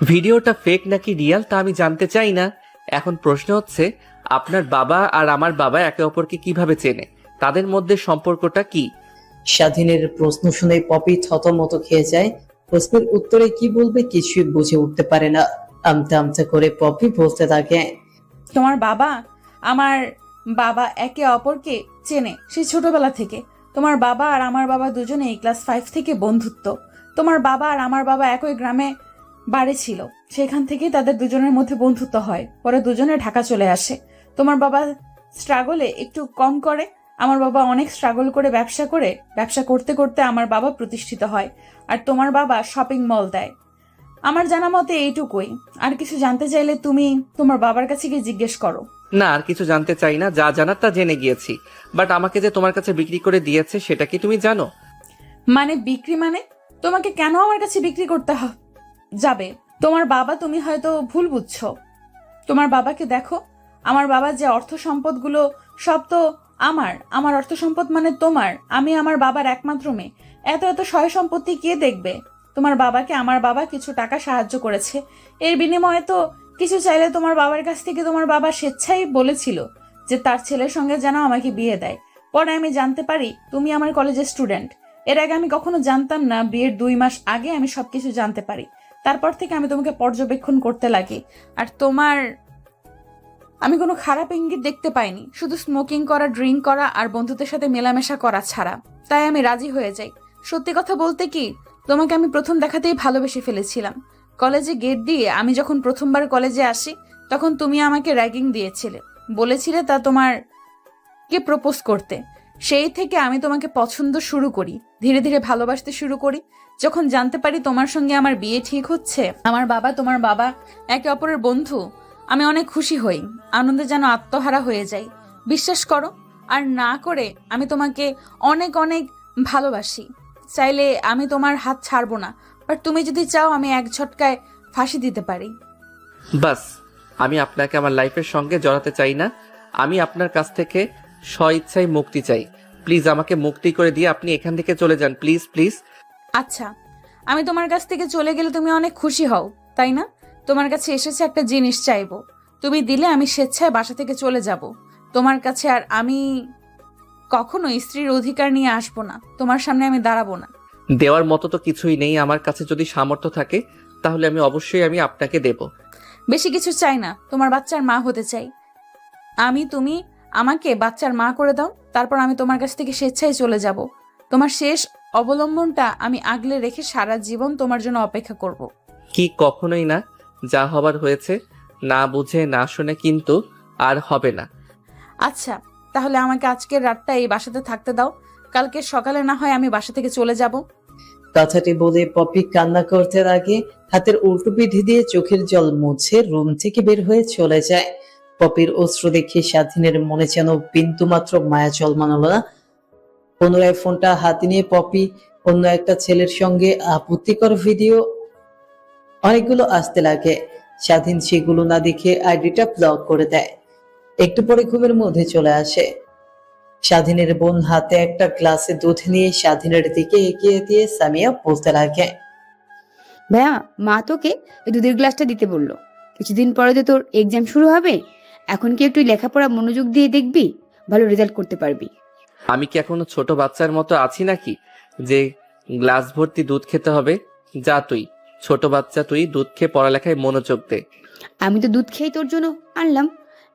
ভিডিওটা ফেক নাকি রিয়েল তা আমি জানতে চাই না। এখন প্রশ্ন হচ্ছে, আপনার বাবা আর আমার বাবা একে অপরকে কিভাবে চেনে? তাদের মধ্যে সম্পর্কটা কি? স্বাধীনের প্রশ্ন শুনে পপি থতমত খেয়ে যায়। প্রশ্নের উত্তরে কি বলবে কিছুই বুঝে উঠতে পারে না। আমতা আমতা করে পপি বলতে থাকে, তোমার বাবা আমার বাবা একে অপরকে চেনে সেই ছোটবেলা থেকে। তোমার বাবা আর আমার বাবা দুজনেই ক্লাস 5 থেকে বন্ধুত্ব। তোমার বাবা আর আমার বাবা একই গ্রামে বাড়ি ছিল, সেখান থেকেই তাদের দুজনের মধ্যে বন্ধুত্ব হয়। পরে দুজনে ঢাকা চলে আসে। তোমার বাবা স্ট্রাগলে একটু কম করে, আমার বাবা অনেক স্ট্রাগল করে ব্যবসা করতে করতে আমার বাবা প্রতিষ্ঠিত হয়। আর তোমার বাবা শপিং মল দেয়। আমার জানা মতে এইটুকুই। আর কিছু জানতে চাইলে তুমি তোমার বাবার কাছে গিয়ে জিজ্ঞেস করো। না, আর কিছু জানতে চাই না, যা জানার তা জেনে গিয়েছি। বাট আমাকে যে তোমার কাছে বিক্রি করে দিয়েছে সেটা কি তুমি জানো? মানে বিক্রি মানে? তোমাকে কেন আমার কাছে বিক্রি করতে যাবে? তোমার বাবা, তুমি হয়তো ভুল বুঝছো। তোমার বাবাকে দেখো। আমার বাবার যে অর্থ সম্পদগুলো সব তো আমার অর্থ সম্পদ মানে তোমার। আমি আমার বাবার একমাত্র মেয়ে। এত এত সয় সম্পত্তি কে দেখবে? তোমার বাবাকে আমার বাবা কিছু টাকা সাহায্য করেছে। এর বিনিময়ে তো কিছু চাইলে তোমার বাবার কাছ থেকে তোমার বাবা স্বেচ্ছাই বলেছিল যে তার ছেলের সঙ্গে যেন আমাকে বিয়ে দেয়। পরে আমি জানতে পারি তুমি আমার কলেজের স্টুডেন্ট। এর আগে আমি কখনো জানতাম না। বিয়ের 2 মাস আগে আমি সবকিছু জানতে পারি। তারপর থেকে আমি তোমাকে পর্যবেক্ষণ করতে লাগি। আর আমি কোনো খারাপ ইঙ্গিত দেখতে পাইনি, শুধু স্মোকিং করা, ড্রিঙ্ক করা আর বন্ধুদের সাথে মেলামেশা করা ছাড়া। তাই আমি রাজি হয়ে যাই। সত্যি কথা বলতে কি, তোমাকে আমি প্রথম দেখাতেই ভালোবেসে ফেলেছিলাম। কলেজে গেট দিয়ে আমি যখন প্রথমবার কলেজে আসি, তখন তুমি আমাকে র্যাগিং দিয়েছিলে, বলেছিলে তা তোমার কে প্রপোজ করতে। সেই থেকে আমি তোমাকে পছন্দ শুরু করি, ধীরে ধীরে ভালোবাসতে শুরু করি। যখন জানতে পারি তোমার সঙ্গে আমার বিয়ে ঠিক হচ্ছে, আমার বাবা তোমার বাবা একে অপরের বন্ধু, আমি অনেক খুশি হই, আনন্দে যেন আত্মহারা হয়ে যাই। বিশ্বাস করো আর না করে আমি তোমাকে অনেক অনেক ভালোবাসি। চাইলে আমি তোমার হাত ছাড়বো না, বাট তুমি যদি চাও আমি এক ঝটকায় ফাঁসি দিতে পারি। বাস, আমি আপনাকে আমার লাইফের সঙ্গে জড়াতে চাই না। আমি আপনার কাছ থেকে স্বইচ্ছায় মুক্তি চাই। প্লিজ আমাকে মুক্তি করে দিয়ে আপনি এখান থেকে চলে যান, প্লিজ প্লিজ। আচ্ছা, আমি তোমার কাছ থেকে চলে গেলে তুমি অনেক খুশি হও, তাই না? তোমার কাছে এসেছে একটা জিনিস চাইবো, তুমি দিলে আমি স্বেচ্ছায় বাসা থেকে চলে যাব তোমার কাছে। আর আমি কখনো স্ত্রীর অধিকার নিয়ে আসবো না, তোমার সামনে আমি দাঁড়াবো না। দেওয়ার মতো তো কিছুই নেই আমার কাছে। যদি সামর্থ্য থাকে তাহলে আমি অবশ্যই আপনাকে দেব। বেশি কিছু চাই না, তোমার বাচ্চার মা হতে চাই তুমি আমাকে বাচ্চার মা করে দাও, তারপর আমি তোমার কাছ থেকে স্বেচ্ছায় চলে যাব। তোমার শেষ অবলম্বনটা আমি আগলে রেখে সারা জীবন তোমার জন্য অপেক্ষা করব। কি, কখনোই না। যা হবার হয়েছে, না বুঝে না শুনে কিন্তু আর হবে না। আচ্ছা, তাহলে আমাকে আজকের রাতটা এই বাসাতে থাকতে দাও, কালকে সকালে না হয় আমি বাসা থেকে চলে যাব। কথাটি বলে পপি কান্না করতে লাগে। হাতের উল্টো পিঠে দিয়ে চোখের জল মুছে রুম থেকে বের হয়ে চলে যায়। পপির অশ্রু দেখে স্বাধীনের মনে যেন বিন্দু মাত্র মায়া জন্মালো না। পুনরায় ফোনটা হাতে নিয়ে পপি অন্য একটা ছেলের সঙ্গে আপত্তিকর ভিডিও অনেকগুলো আসতে লাগে। স্বাধীন সেগুলো না দেখে আইডিটা ব্লক করে দেয়। একটু পরে ঘুমের মধ্যে চলে আসে। স্বাধীনের বোন হাতে একটা গ্লাসে দুধ নিয়ে স্বাধীনের দিকে এগিয়ে দিয়ে সামিয়া বলতে লাগে, ভাইয়া, মা তোকে এই দুধের গ্লাসটা দিতে বললো। কিছুদিন পরে তো তোর এক্সাম শুরু হবে। এখন কি একটু লেখাপড়া মনোযোগ দিয়ে দেখবি, ভালো রেজাল্ট করতে পারবি। আমি কি এখনো ছোট বাচ্চার মতো আছি নাকি যে গ্লাস ভর্তি দুধ খেতে হবে? যা, তুই ছোট বাচ্চা, তুই দুধ খেয়ে পড়ালেখায় মনোযোগ দে। আমি তো দুধ খেয়ে তোর জন্য আনলাম।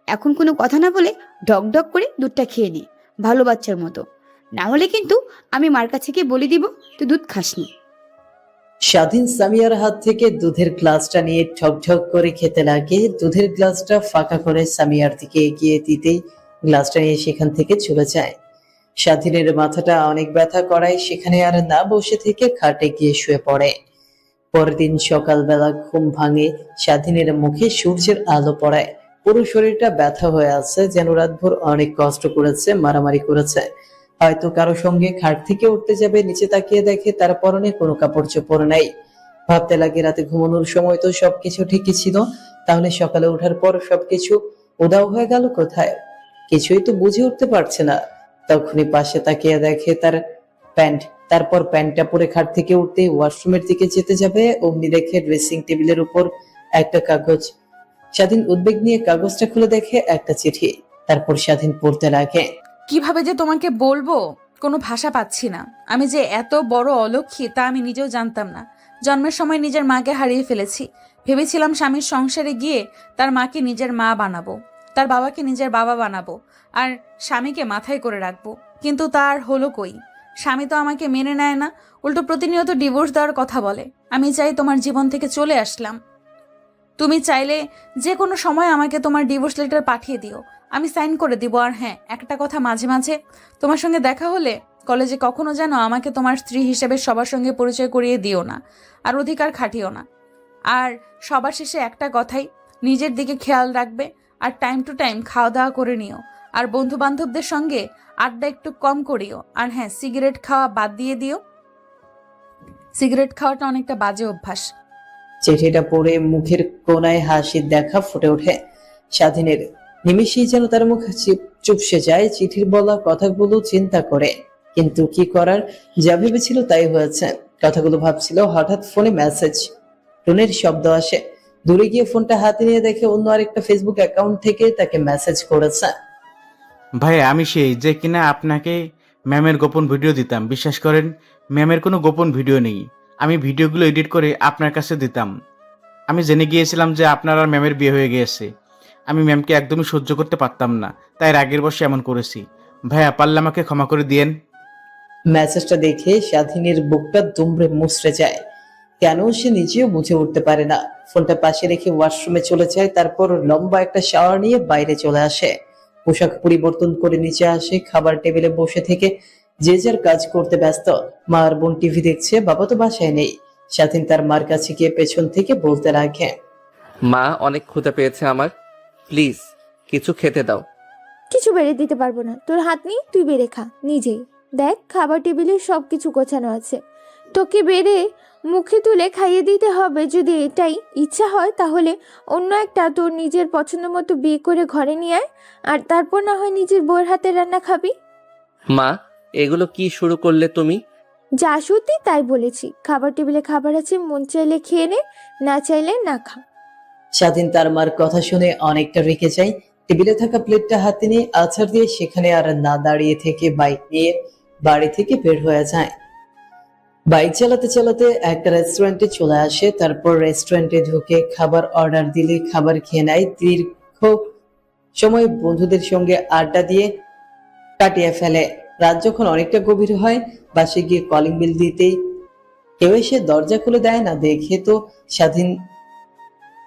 এখন কোনো কথা না বলে ঢক ঢক করে দুধটা খেয়ে নে, ভালো বাচ্চার মতো। না হলে কিন্তু আমি মার কাছে গিয়ে বলে দিব তুই দুধ খাসনি। স্বাধীন সামিয়ার হাত থেকে দুধের গ্লাসটা নিয়ে ঠকঠক করে খেতে লাগে। দুধের গ্লাসটা ফাঁকা করে সামিয়ার দিকে এগিয়ে দিতেই গ্লাসটা নিয়ে সেখান থেকে চলে যায়। স্বাধীনের মাথাটা অনেক ব্যথা করায় সেখানে আর না বসে থেকে খাটে গিয়ে শুয়ে পড়ে। পরের দিন সকালবেলা ঘুম ভাঙে, স্বাধীনের মুখে সূর্যের আলো পড়ায়। পুরো শরীরটা ব্যথা হয়ে আছে, যেন রাতভর অনেক কষ্ট করেছে, মারামারি করেছে। হয়তো কারো সঙ্গে খাট থেকে উঠতে যাবে, নিচে তাকিয়ে দেখে তার পরনে কোনো কাপড় চোপড় নাই। ভাবতে লাগে রাতে ঘুমানোর সময় তো সবকিছু ঠিকই ছিল, তাহলে সকালে ওঠার পর সবকিছু উদাও হয়ে গেল কোথায়, কিছুই তো বুঝে উঠতে পারছে না। তখনই পাশে তাকিয়ে দেখে তার প্যান্ট। তারপর প্যান্টটা পরে খাট থেকে উঠতে ওয়াশরুমের দিকে যেতে যাবে, অমনি দেখে ড্রেসিং টেবিলের উপর একটা কাগজ। স্বাধীন উদ্বেগ নিয়ে কাগজটা খুলে দেখে একটা চিঠি। তারপর স্বাধীন পড়তে লাগে। কিভাবে যে তোমাকে বলবো কোনো ভাষা পাচ্ছি না। আমি যে এত বড় অলক্ষী তা আমি নিজেও জানতাম না। জন্মের সময় নিজের মাকে হারিয়ে ফেলেছি। ভেবেছিলাম স্বামীর সংসারে গিয়ে তার মাকে নিজের মা বানাবো, তার বাবাকে নিজের বাবা বানাবো, আর স্বামীকে মাথায় করে রাখবো। কিন্তু তার হলো কই? স্বামী তো আমাকে মেনে নেয় না, উল্টো প্রতিনিয়ত ডিভোর্স দেওয়ার কথা বলে। আমি চাই তোমার জীবন থেকে চলে আসলাম। তুমি চাইলে যে কোনো সময় আমাকে তোমার ডিভোর্স লেটার পাঠিয়ে দিও, আমি সাইন করে দিব। আর হ্যাঁ, একটা কথা, মাঝে মাঝে তোমার সঙ্গে দেখা হলে কলেজে কখনো যেন আমাকে তোমার স্ত্রী হিসেবে সবার সঙ্গে পরিচয় করিয়ে দিও না, আর অধিকার খাটিও না। আর সবার শেষে একটা কথাই, নিজের দিকে খেয়াল রাখবে, আর টাইম টু টাইম খাওয়া দাওয়া করে নিও। আর বন্ধু বান্ধবদের সঙ্গে আড্ডা একটু কম করিও। আর হ্যাঁ, সিগারেট খাওয়া বাদ দিয়ে দিও। সিগারেট খাওয়াটা অনেকটা বাজে অভ্যাস। চিঠিটা পড়ে মুখের কোনায় হাসির দেখা ফুটে ওঠে স্বাধীনের। নিমিষেই যেন তার মুখ চুপসে যায়। চিঠির বলা কথাগুলো চিন্তা করে, কিন্তু কি করার, যা ভেবেছিল তাই হয়েছে। কথাগুলো ভাবছিল, হঠাৎ ফোনে মেসেজ। টুনের শব্দ আসে। দূরে গিয়ে ফোনটা হাতে নিয়ে দেখে অন্য আরেকটা ফেসবুক অ্যাকাউন্ট থেকে তাকে মেসেজ করেছে। ভাই, আমি সেই যে কিনা আপনাকে ম্যামের গোপন ভিডিও দিতাম। বিশ্বাস করেন, ম্যামের কোনো গোপন ভিডিও নেই। আমি ভিডিওগুলো এডিট করে আপনার কাছে দিতাম। আমি জেনে গিয়েছিলাম যে আপনার আর ম্যামের বিয়ে হয়ে গিয়েছে। আমি ম্যামকে একদমই সহ্য করতে পারতাম না, তাই রাগের বশে এমন করেছি। ভাইয়া, পারলে আমাকে ক্ষমা করে দিয়েন। মেসেজটা দেখে স্বাধীনের বুকটা দুমড়ে মুচড়ে যায়। কেন সে নিজেও বুঝে উঠতে পারে না। ফোনটা পাশে রেখে ওয়াশরুমে চলে যায়। তারপর লম্বা একটা শাওয়ার নিয়ে বাইরে চলে আসে। পোশাক পরিবর্তন করে নিচে আসে। খাবার টেবিলে বসে থেকে যে যার কাজ করতে ব্যস্ত। মা আর বোন টিভি দেখছে, বাবা তো বাসায় নেই। স্বাধীন তার মার কাছে গিয়ে পেছন থেকে বলতে লাগে, মা, অনেক ক্ষুধা পেয়েছে আমার, প্লিজ কিছু খেতে দাও। কিছু বেড়ে দিতে পারবো না, তোর হাত নিয়ে তুই বেড়ে খা নিজেই। দেখ, খাবার টেবিলে সব কিছু গোছানো আছে, তোকে বেড়ে মুখে তুলে খাইয়ে দিতে হবে। যদি এটাই ইচ্ছা হয় তাহলে অন্য একটা তোর নিজের পছন্দ মতো বিয়ে করে ঘরে নিয়ে আয়, আর তারপর না হয় নিজের বউয়ের হাতে রান্না খাবি। মা, এগুলো কি শুরু করলে তুমি? যা সত্যি তাই বলেছি। খাবার টেবিলে খাবার আছে, মন চাইলে খেয়ে নে, না চাইলে না খা। স্বাধীন তার মার কথা শুনে অনেকটা রেগে যায়। টেবিলে থাকা প্লেটটা হাতে নিয়ে আছাড় দিয়ে সেখানে আর না দাঁড়িয়ে থেকে বাইক নিয়ে বাড়ি থেকে বের হয়ে যায়। বাইক চালাতে চালাতে একটা রেস্টুরেন্টে চলে আসে। তারপর রেস্টুরেন্টে ঢুকে খাবার অর্ডার দিলে খাবার খেয়ে নেয়। দীর্ঘ সময় বন্ধুদের সঙ্গে আড্ডা দিয়ে কাটিয়ে ফেলে। রাত যখন অনেকটা গভীর হয়, বাসে গিয়ে কলিং বেল দিতেই কেউ এসে দরজা খুলে দেয় না দেখে তো স্বাধীন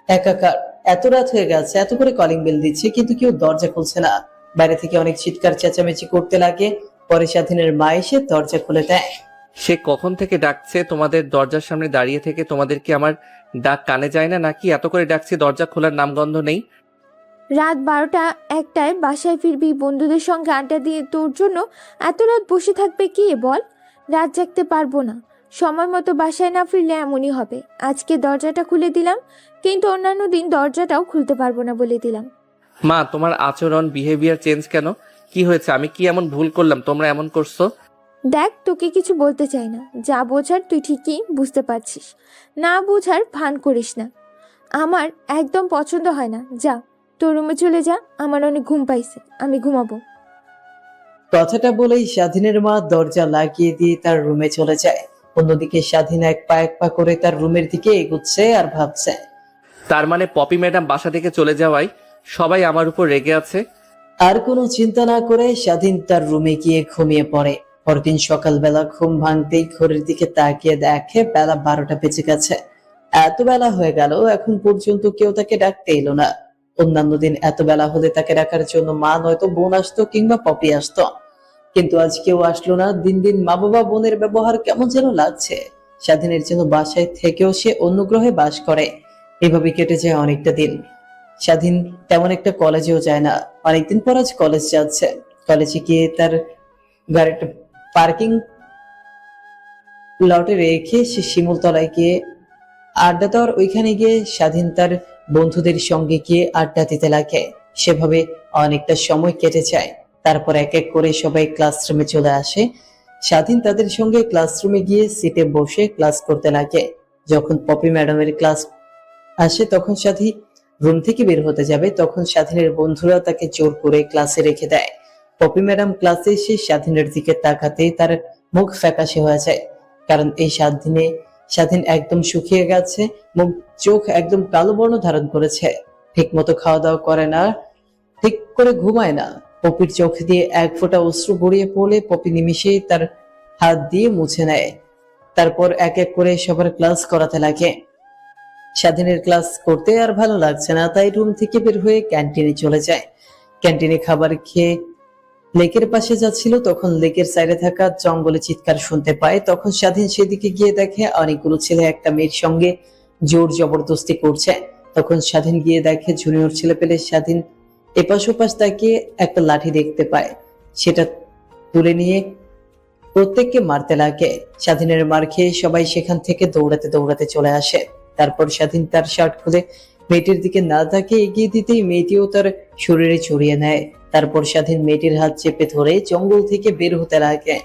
একাকার। এত রাত হয়ে গেছে, এত করে কলিং বেল দিচ্ছে, কিন্তু কেউ দরজা খুলছে না। বাইরে থেকে অনেক চিৎকার চেঁচামেচি করতে লাগে। পরে স্বাধীনের মা এসে দরজা খুলে দেয়। সে কখন থেকে ডাকছে তোমাদের দরজার সামনে দাঁড়িয়ে থেকে? তোমাদের কি আমার ডাক কানে যায় না নাকি? এত করে ডাকছি, দরজা খোলার নামগন্ধ নেই। রাত 12টা 1টায় বাসায় ফিরবি বন্ধুদের সঙ্গে আড্ডা দিয়ে, তোর জন্য এত রাত বসে থাকবে কে বল? রাত জাগতে পারবো না। সময় মতো বাসায় না ফিরলে এমনই হবে। আজকে দরজাটা খুলে দিলাম, কিন্তু অন্যান্য দিন দরজাটাও খুলতে পারবো না বলে দিলাম। মা, তোমার আচরণ, বিহেভিয়ার চেঞ্জ কেন? কি হয়েছে? আমি কি এমন ভুল করলাম তোমরা এমন করছো? দেখ, তোকে কিছু বলতে চাই না, যা বোঝার তুই ঠিকই বুঝতে পারছিস। না বোঝার ভান করিস না। আমার একদম পছন্দ হয় না। যা, তোর রুমে চলে যা, আমার অনেক ঘুম পাইছে, আমি ঘুমাবো। কথাটা বলেই স্বাধীনের মা দরজা লাগিয়ে দিয়ে তার রুমে চলে যায়। অন্যদিকে স্বাধীন এক পা করে তার রুমের দিকে এগুচ্ছে আর ভাবছে। তার মানে পপি ম্যাডাম বাসা থেকে চলে যাওয়ায় সবাই আমার উপর রেগে আছে। আর কোনো চিন্তা না করে স্বাধীন তার রুমে গিয়ে ঘুমিয়ে পড়ে। পরদিন সকালবেলা ঘুম ভাঙতেই ঘড়ির দিকে তাকিয়ে দেখে বেলা 12টা বেজে গেছে। এত বেলা হয়ে গেল, এখন পর্যন্ত কেউ তাকে ডাকতে এলো না। অন্যান্য দিন এত বেলা হলে তাকে ডাকার জন্য মা নয়তো বোন আসতো কিংবা পপি আসতো, কিন্তু আজ কেউ আসলো না। দিন দিন মা বাবা বোনের ব্যবহার কেমন যেন লাগছে। স্বাধীনের জন্য বাসায় থেকেও সে অন্য গ্রহে বাস করে। এভাবে কেটে যায় অনেকটা দিন। স্বাধীন তেমন একটা কলেজেও যায় না। অনেকদিন পর আজ কলেজ যাচ্ছে। কলেজে গিয়ে তার গাড়িটা পার্কিং লটে রেখে সে শিমুলতলায় গিয়ে আড্ডা দেওয়ার ওইখানে গিয়ে স্বাধীন তার বন্ধুদের সঙ্গে গিয়ে আড্ডা দিতে লাগে। সেভাবে অনেকটা সময় কেটে যায়। তারপর এক এক করে সবাই ক্লাসরুমে চলে আসে। স্বাধীন তাদের সঙ্গে ক্লাসরুমে গিয়ে সিটে বসে ক্লাস করতে লাগে। যখন পপি ম্যাডামের ক্লাস আসে তখন স্বাধীন রুম থেকে বের হতে যাবে, তখন স্বাধীনের বন্ধুরা তাকে জোর করে ক্লাসে রেখে দেয়। পপি ম্যাডাম ক্লাসে এসে স্বাধীনের দিকে তাকাতেই তার মুখ ফ্যাকাশে হয়ে যায়, কারণ এই 7 দিনে স্বাধীন একদম শুকিয়ে গেছে, মুখ চোখ একদম কালো বর্ণ ধারণ করেছে, ঠিক মতো খাওয়া দাওয়া করে না, ঠিক করে ঘুমায় না। পপির চোখ দিয়ে এক ফোঁটা অশ্রু গড়িয়ে পড়লে পপি নিমিষেই তার হাত দিয়ে মুছে নেয়। তারপর এক এক করে সবার ক্লাস করাতে লাগে। স্বাধীনের ক্লাস করতে আর ভালো লাগছে না, তাই রুম থেকে বের হয়ে ক্যান্টিনে চলে যায়। ক্যান্টিনে খাবার খেয়ে লেকের পাশে যাচ্ছিল, তখন লেকের সাইডে থাকা জঙ্গলে চিৎকার শুনতে পায়। তখন স্বাধীন সেদিকে গিয়ে দেখে অনেকগুলো ছেলে একটা মেয়ের সঙ্গে জোর জবরদস্তি করছে। তখন স্বাধীন গিয়ে দেখে জুনিয়র ছেলে পেলে স্বাধীন এপাশ ওপাশ তাকিয়ে একটা লাঠি দেখতে পায়, সেটা তুলে নিয়ে প্রত্যেককে মারতে লাগে। স্বাধীনের মার খেয়ে সবাই সেখান থেকে দৌড়াতে দৌড়াতে চলে আসে। তারপর স্বাধীন তার শার্ট খুলে মেয়েটির দিকে না তাকিয়ে এগিয়ে দিতেই মেয়েটিও তার শরীরে জড়িয়ে নেয়। তারপর স্বাধীন মেয়েটির হাত চেপে ধরে জঙ্গল থেকে বের হতে লাগে।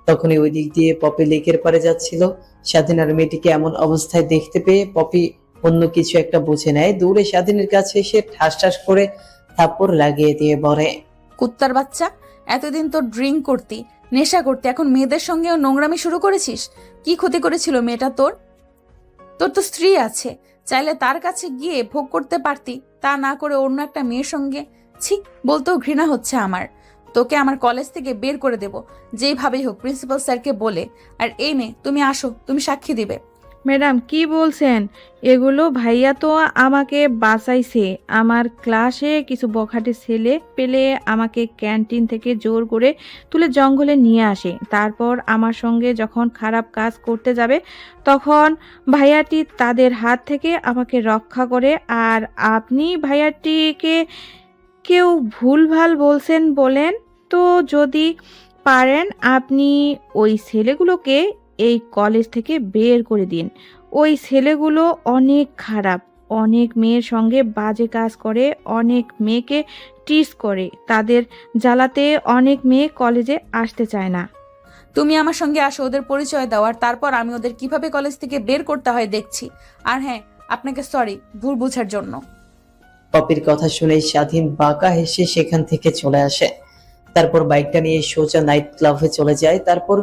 তখনই ওই দিক দিয়ে পপি লেকের পাড়ে যাচ্ছিল। স্বাধীন আর মেয়েটিকে এমন অবস্থায় দেখতে পেয়ে পপি অন্য কিছু একটা বুঝে নেয়, দৌড়ে স্বাধীনের কাছে এসে ঠাস ঠাস করে থাপ্পড় লাগিয়ে দিয়ে বলে, কুত্তার বাচ্চা, এতদিন তোর ড্রিঙ্ক করতি, নেশা করতি, এখন মেয়েদের সঙ্গেও নোংরামি শুরু করেছিস। কি ক্ষতি করেছিল মেয়েটা তোর? তোর তো স্ত্রী আছে, চাইলে তার কাছে গিয়ে ভোগ করতে পারতি, তা না করে অন্য একটা মেয়ের সঙ্গে। ছি, বলতেও ঘৃণা হচ্ছে আমার। তোকে আমার কলেজ থেকে বের করে দেব, যেইভাবেই হোক প্রিন্সিপাল স্যারকে বলে। আর এই মেয়ে, তুমি আসো, তুমি সাক্ষী দিবে। ম্যাডাম কি বলছেন এগুলো? ভাইয়া তো আমাকে বাঁচাইছে। আমার ক্লাসে কিছু বখাটে ছেলে পেলে আমাকে ক্যান্টিন থেকে জোর করে তুলে জঙ্গলে নিয়ে আসে। তারপর আমার সঙ্গে যখন খারাপ কাজ করতে যাবে তখন ভাইয়াটি তাদের হাত থেকে আমাকে রক্ষা করে। আর আপনি ভাইয়াটিকে কেউ ভুলভাল বলছেন বলেন তো, যদি পারেন আপনি ওই ছেলেগুলোকে এই কলেজ থেকে বের করে দিন। ওই ছেলেগুলো অনেক খারাপ, অনেক মেয়ের সঙ্গে বাজে কাজ করে, অনেক মেয়েকে টিস করে, তাদের জ্বালাতে অনেক মেয়ে কলেজে আসতে চায় না। তুমি আমার সঙ্গে আসো, ওদের পরিচয় দাও, আর তারপর আমি ওদের কিভাবে কলেজ থেকে বের করতে হয় দেখছি। আর হ্যাঁ, আপনাকে সরি ভুল বোঝার জন্য। পপির কথা শুনে স্বাধীন বাঁকা হেসে সেখান থেকে চলে আসে। তারপর বাইকটা নিয়ে সোজা নাইট ক্লাবে চলে যায়। তারপর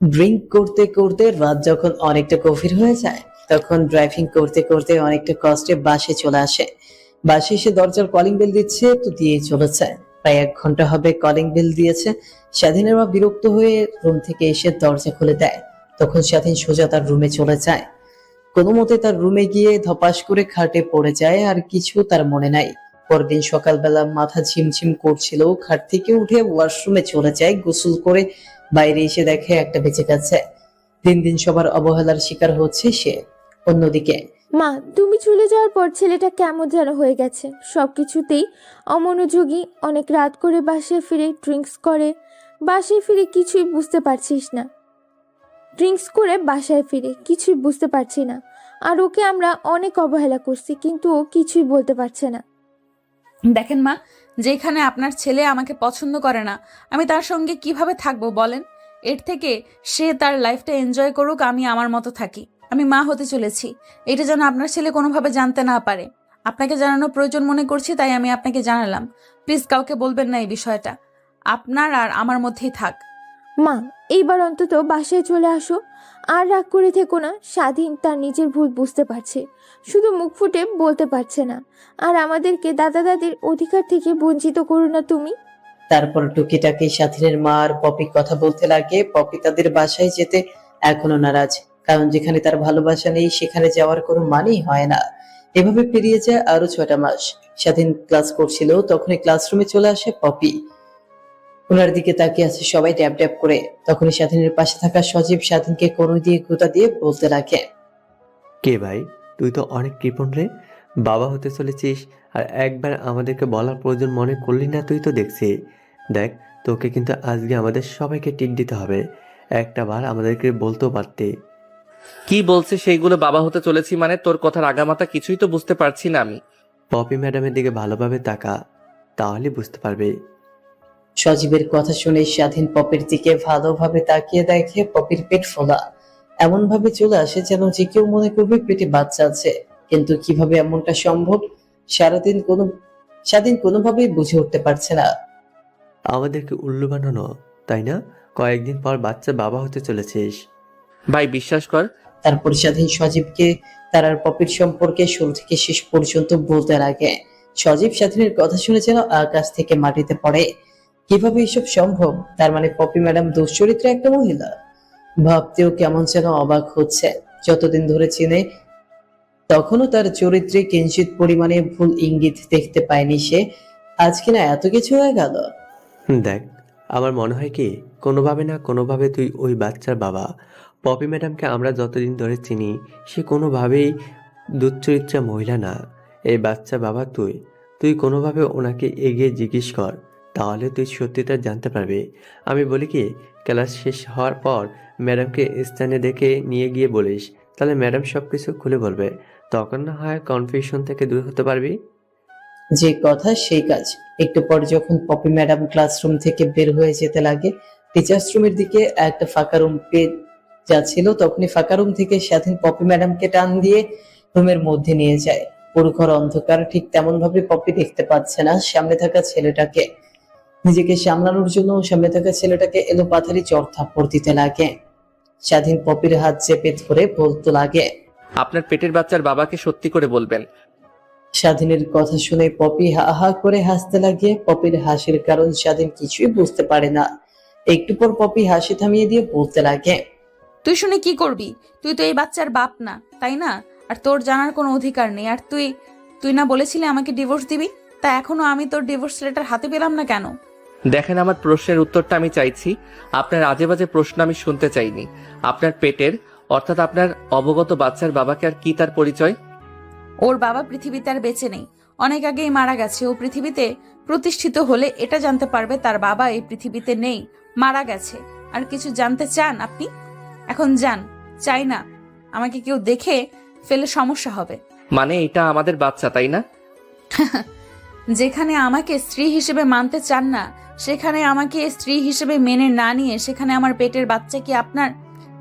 ড্রিঙ্ক করতে করতে রাত যখন অনেকটা গভীর হয়ে যায়, তখন ড্রাইভিং করতে করতে অনেকটা কষ্টে বাসে চলে আসে। বাসে এসে দরজার কলিং বেল দিচ্ছে, তো দিয়ে চলেছে। প্রায় 1 ঘন্টা হবে কলিং বেল দিয়েছে। স্বাধীনের মা বিরক্ত হয়ে রুম থেকে এসে দরজা খুলে দেয়। তখন স্বাধীন সোজা তার রুমে চলে যায়। কোনো মতে তার রুমে গিয়ে ধপাস করে খাটে পড়ে যায়, আর কিছু তার মনে নাই। পরদিন সকালবেলা মাথা ঝিমঝিম করছিল, খাট থেকে উঠে ওয়াশরুমে চলে যায়। গোসল করে বাইরে এসে দেখে একটা বেঁচে গেছে। দিন দিন সবার অবহেলার শিকার হচ্ছে সে। অন্যদিকে মা, তুমি চলে যাওয়ার পর ছেলেটা কেমন যেন হয়ে গেছে, সবকিছুতেই অমনোযোগী। অনেক রাত করে বাসায় ফিরে ড্রিঙ্কস করে, বাসায় ফিরে কিছুই বুঝতে পারছিস না। ড্রিঙ্কস করে বাসায় ফিরে কিছুই বুঝতে পারছি না। আর ওকে আমরা অনেক অবহেলা করছি, কিন্তু ও কিছুই বলতে পারছে না। দেখেন মা, যেখানে আপনার ছেলে আমাকে পছন্দ করে না, আমি তার সঙ্গে কিভাবে থাকবো বলেন? এর থেকে সে তার লাইফটা এনজয় করুক, আমি আমার মতো থাকি। আমি মা হতে চলেছি, এটা যেন আপনার ছেলে কোনোভাবে জানতে না পারে। আপনাকে জানানো প্রয়োজন মনে করছি, তাই আমি আপনাকে জানালাম। প্লিজ কাউকে বলবেন না এই বিষয়টা, আপনার আর আমার মধ্যেই থাক। মা, এইবার অন্তত বাসায় চলে আসো, আর রাগ করে থেকো না। স্বাধীন তার নিজের ভুল বুঝতে পারছে, শুধু মুখ ফুটে বলতে পারছে না। আর আমাদেরকে দাদা দাদির অধিকার থেকে বঞ্চিত করো না তুমি। তারপর টুকিটাকি স্বাধীনের মা আর পপি কথা বলতে লাগে। পপি তাদের বাসায় যেতে এখনো নারাজ, কারণ যেখানে তার ভালোবাসা নেই সেখানে যাওয়ার কোনো মানেই হয় না। এভাবে পেরিয়ে যায় আরো 6টা মাস। স্বাধীন ক্লাস করছিল, তখনই ক্লাসরুমে চলে আসে পপি। ওনার দিকে তাকিয়ে আছে সবাই ট্যাপ ট্যাপ করে। তখনই স্বাধীনের পাশে থাকা সজীব স্বাধীনকে কোনো দিয়ে গুঁতা দিয়ে বলতে লাগে, কে ভাই, তুই তো অনেক কৃপণ রে। বাবা হতে চলেছিস আর একবার আমাদেরকে বলার প্রয়োজন মনে করলি না? তুই তো দেখছি। দেখ, তোকে কিন্তু আজকে আমাদের সবাইকে টিট দিতে হবে। একটা বার আমাদেরকে বলতেও পারতে। কি বলছে সেইগুলো? বাবা হতে চলেছি মানে? তোর কথার আগামাথা কিছুই তো বুঝতে পারছি না আমি। পপি ম্যাডামের দিকে ভালোভাবে তাকা, তাহলে বুঝতে পারবে। সজীবের কথা শুনে স্বাধীন পপির দিকে ভালোভাবে তাকিয়ে দেখে পপির পেট ফোলা। এমন ভাবে চলে আসে যেন যে কেউ মনে করবে পেটে বাচ্চা আছে, কিন্তু কিভাবে এমনটা সম্ভব স্বাধীন কোনোভাবেই বুঝে উঠতে পারছে না। আমাদেরকে উল্লু বানানো, তাই না? কয়েকদিন পর বাচ্চা বাবা হতে চলেছিস। ভাই বিশ্বাস কর, তারপর স্বাধীন সজীবকে তার আর পপির সম্পর্কে শুরু থেকে শেষ পর্যন্ত বলতে লাগে। সজীব স্বাধীনের কথা শুনে যেন আকাশ থেকে মাটিতে পড়ে। কিভাবে এসব সম্ভব? তার মানে পপি ম্যাডাম দুশ্চরিত্র একটা মহিলা। ভাবতেও কেমন যেন অবাক হচ্ছে। যতদিন ধরে চিনে তখনও তার চরিত্রে কিঞ্চিত পরিমাণে ভুল ইঙ্গিত দেখতে পায়নি সে। আজ কিনা এত কিছু হয়ে গেল। দেখ, আমার মনে হয় কি, কোনোভাবে না কোনোভাবে তুই ওই বাচ্চার বাবা। পপি ম্যাডামকে আমরা যতদিন ধরে চিনি, সে কোনোভাবেই দুশ্চরিত্রা মহিলা না। এই বাচ্চা বাবা তুই কোনোভাবে ওনাকে এগিয়ে জিজ্ঞেস কর, তাহলে তুই সত্যিটা জানতে পারবি। আমি বলি কি, ক্লাস শেষ হওয়ার পর ম্যাডামকে স্থানে দেখে নিয়ে গিয়ে বলিস, তাহলে ম্যাডাম সবকিছু খুলে বলবে। তখন না হয় কনফিউশন থেকে দূর হতে পারবি। যে কথা সেই কাজ। একটু পর যখন পপি ম্যাডাম ক্লাসরুম থেকে বের হয়ে যেতে লাগে, টিচার্স রুমের দিকে একটা ফাঁকা রুম পেয়ে যাচ্ছিল, তখনই ফাঁকা রুম থেকে স্বাধীন পপি ম্যাডামকে টান দিয়ে রুমের মধ্যে নিয়ে যায়। পুরো ঘর অন্ধকার, ঠিক তেমন ভাবে পপি দেখতে পাচ্ছে না সামনে থাকা ছেলেটাকে। নিজেকে সামলানোর জন্য সামনে থাকা ছেলেটাকে এলোপাথারি চড় থাপ্পড় দিতে লাগে। স্বাধীন পপির হাত চেপে ধরে বলতে লাগে, আপনার পেটের বাচ্চার বাবাকে সত্যি করে বলবেন। স্বাধীনের কথা শুনে পপি হা হা করে হাসতে লাগে। পপির হাসির কারণ স্বাধীন কিছুই বুঝতে পারে না। একটু পর পপি হাসি থামিয়ে দিয়ে বলতে লাগে, তুই শুনে কি করবি? তুই তো এই বাচ্চার বাপ না, তাই না? আর তোর জানার কোনো অধিকার নেই। আর তুই না বলেছিলি আমাকে ডিভোর্স দিবি? তা এখনো আমি তোর ডিভোর্স লেটার হাতে পেলাম না কেন? দেখেন, আমার প্রশ্নের উত্তরটা আমি চাইছি। আপনার আজে বাজে প্রশ্ন আমি শুনতে চাইনি। আপনার পেটের অর্থাৎ আপনার অবগত বাচ্চার বাবাকে আর কি তার পরিচয়? ওর বাবা পৃথিবীতে আর বেঁচে নেই, অনেক আগেই মারা গেছে। ও পৃথিবীতে প্রতিষ্ঠিত হলে এটা জানতে পারবে তার বাবা এই পৃথিবীতে নেই, মারা গেছে। আর কিছু জানতে চান আপনি? এখন যান, চাই না আমাকে কেউ দেখে ফেলে সমস্যা হবে। মানে এটা আমাদের বাচ্চা, তাই না? যেখানে আমাকে স্ত্রী হিসেবে মানতে চান না, সেখানে আমাকে স্ত্রী হিসেবে মেনে না নিয়ে সেখানে আমার পেটের বাচ্চা কি আপনার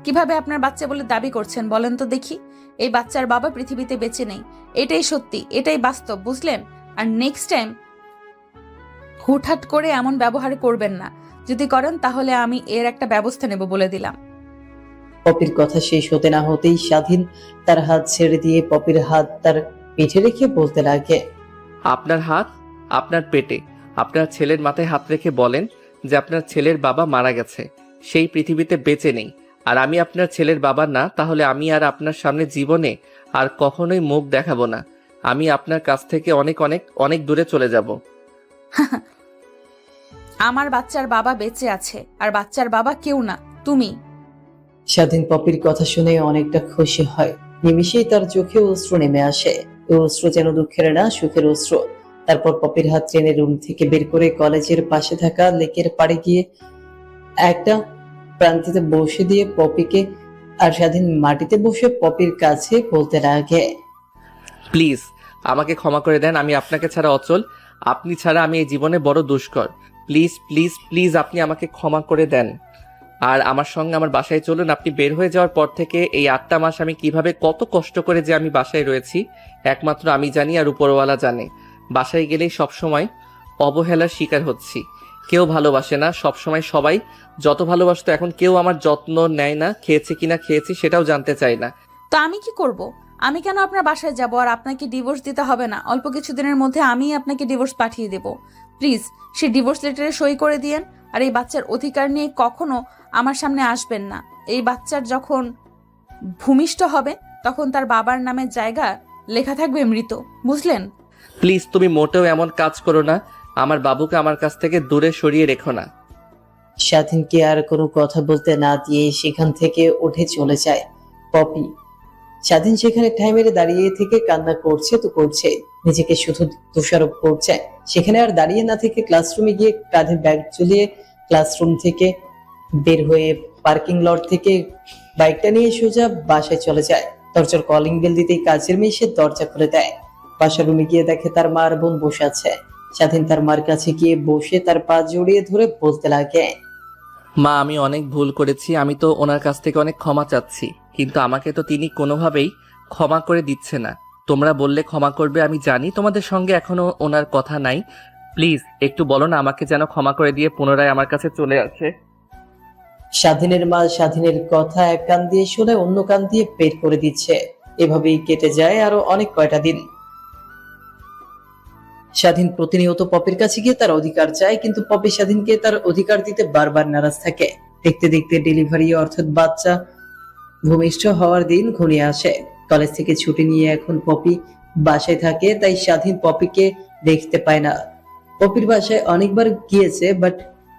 কিভাবে আপনার বাচ্চা বলে দাবি করছেন বলেন তো দেখি? এই বাচ্চার বাবা পৃথিবীতে বেঁচে নেই, এটাই সত্যি, এটাই বাস্তব, বুঝলেন? আর নেক্সট টাইম হুটহাট করে এমন ব্যবহার করবেন না। যদি করেন তাহলে আমি এর একটা ব্যবস্থা নেব বলে দিলাম। পপির কথা শেষ হতে না হতেই স্বাধীন তার হাত ছেড়ে দিয়ে পপির হাত তার পিঠে রেখে বলতে লাগে, আপনার হাত আপনার পেটে, আপনার ছেলের মাথায় হাত রেখে বলেন যে আপনার ছেলের বাবা মারা গেছে, সেই পৃথিবীতে বেঁচে নেই। আর আমি আপনার ছেলের বাবা না, তাহলে আমি আর আপনার সামনে জীবনে আর কখনোই মুখ দেখাবো না। আমি আপনার কাছ থেকে অনেক অনেক অনেক দূরে চলে যাব। আমার বাচ্চার বাবা বেঁচে আছে, আর বাচ্চার বাবা কেউ না, তুমি। স্বাধীন পপির কথা শুনে অনেকটা খুশি হয়। নিমিষেই তার চোখে অশ্রু নেমে আসে। এই অশ্রু যেন দুঃখের না, সুখের অশ্রু। তারপর পপির হাত টেনে রুম থেকে বের করে কলেজের পাশে থাকা লেকের পাড়ে গিয়ে একটা প্রান্তিতে বসে দিয়ে পপিকে আর স্বাধীন মাটিতে বসে পপির কাছে বলতে লাগে, প্লিজ আমাকে ক্ষমা করে দেন, আমি আপনাকে ছাড়া অচল। আপনি ছাড়া আমি এই জীবনে বড় দুষ্কর। প্লিজ প্লিজ প্লিজ আপনি আমাকে ক্ষমা করে দেন। আর আমার সঙ্গে আমার বাসায় চলুন। আপনি বের হয়ে যাওয়ার পর থেকে এই 8টা মাস আমি কিভাবে কত কষ্ট করে যে আমি বাসায় রয়েছি একমাত্র আমি জানি আর উপরওয়ালা জানে। বাসায় গেলেই সবসময় অবহেলার শিকার হচ্ছি। কেউ ভালোবাসে না, সবসময় সবাই যত ভালোবাসতো এখন কেউ আমার যত্ন নেয় না, খেয়েছে কিনা খেয়েছি সেটাও জানতে চায় না। তো আমি কি করব? আমি কেন আপনার বাসায় যাব? আর আপনাকে ডিভোর্স দিতে হবে না, অল্প কিছুদিনের মধ্যে আমি আপনাকে ডিভোর্স পাঠিয়ে দেব। প্লিজ সেই ডিভোর্স লেটারে সই করে দিয়েন। আর এই বাচ্চার অধিকার নিয়ে কখনো আমার সামনে আসবেন না। এই বাচ্চার যখন ভূমিষ্ঠ হবে তখন তার বাবার নামের জায়গা লেখা থাকবে মৃত, বুঝলেন? প্লিজ তুমি মোটেও এমন কাজ করো না। আমার বাবুকে আমার কাছ থেকে দূরে সরিয়ে রেখো না। স্বাধীনকে আর কোনো কথা বলতে না দিয়ে সেখান থেকে উঠে চলে যায় পপি। স্বাধীন সেখানে ঠাই মেরে দাঁড়িয়ে থেকে কান্না করছে তো করছে, নিজেকে শুধু দোষারোপ করছে। সেখানে আর দাঁড়িয়ে না থেকে ক্লাসরুমে গিয়ে কাঁধে ব্যাগ ঝুলিয়ে ক্লাসরুম থেকে বের হয়ে পার্কিং লট থেকে বাইকটা নিয়ে সোজা বাসায় চলে যায়। দরজার কলিং বেল দিতেই কাজের মেয়ে সে দরজা খুলে দেয়। পাশের রুমে গিয়ে দেখে তার মা আর বোন বসে আছে। স্বাধীন তার মার কাছে গিয়ে বসে তার পা জড়িয়ে ধরে বলতে লাগে, মা, আমি অনেক ভুল করেছি। আমি তো ওনার কাছ থেকে অনেক ক্ষমা চাচ্ছি, কিন্তু আমাকে তো তিনি কোনোভাবেই ক্ষমা করে দিচ্ছে না। তোমরা বললে ক্ষমা করবে, আমি জানি তোমাদের সঙ্গে এখনো ওনার কথা নাই। প্লিজ একটু বলো না আমাকে যেন ক্ষমা করে দিয়ে পুনরায় আমার কাছে চলে আসে। স্বাধীনের মা স্বাধীনের কথা এক কান দিয়ে শুনে অন্য কান দিয়ে বের করে দিচ্ছে। এভাবেই কেটে যায় আরো অনেক কয়টা দিন। স্বাধীন প্রতিনিয়ত পপির কাছে গিয়ে তার অধিকার চায়, কিন্তু পপি স্বাধীনকে তার অধিকার দিতে বারবার নারাজ থাকে। দেখতে দেখতে ডেলিভারি অর্থাৎ বাচ্চা ভূমিষ্ঠ হওয়ার দিন ঘনিয়ে আসে। কলেজ থেকে ছুটি নিয়ে এখন পপি বাসায় থাকে, তাই স্বাধীন পপিকে দেখতে পায় না। পপির বাসায় অনেকবার গিয়েছে, বাট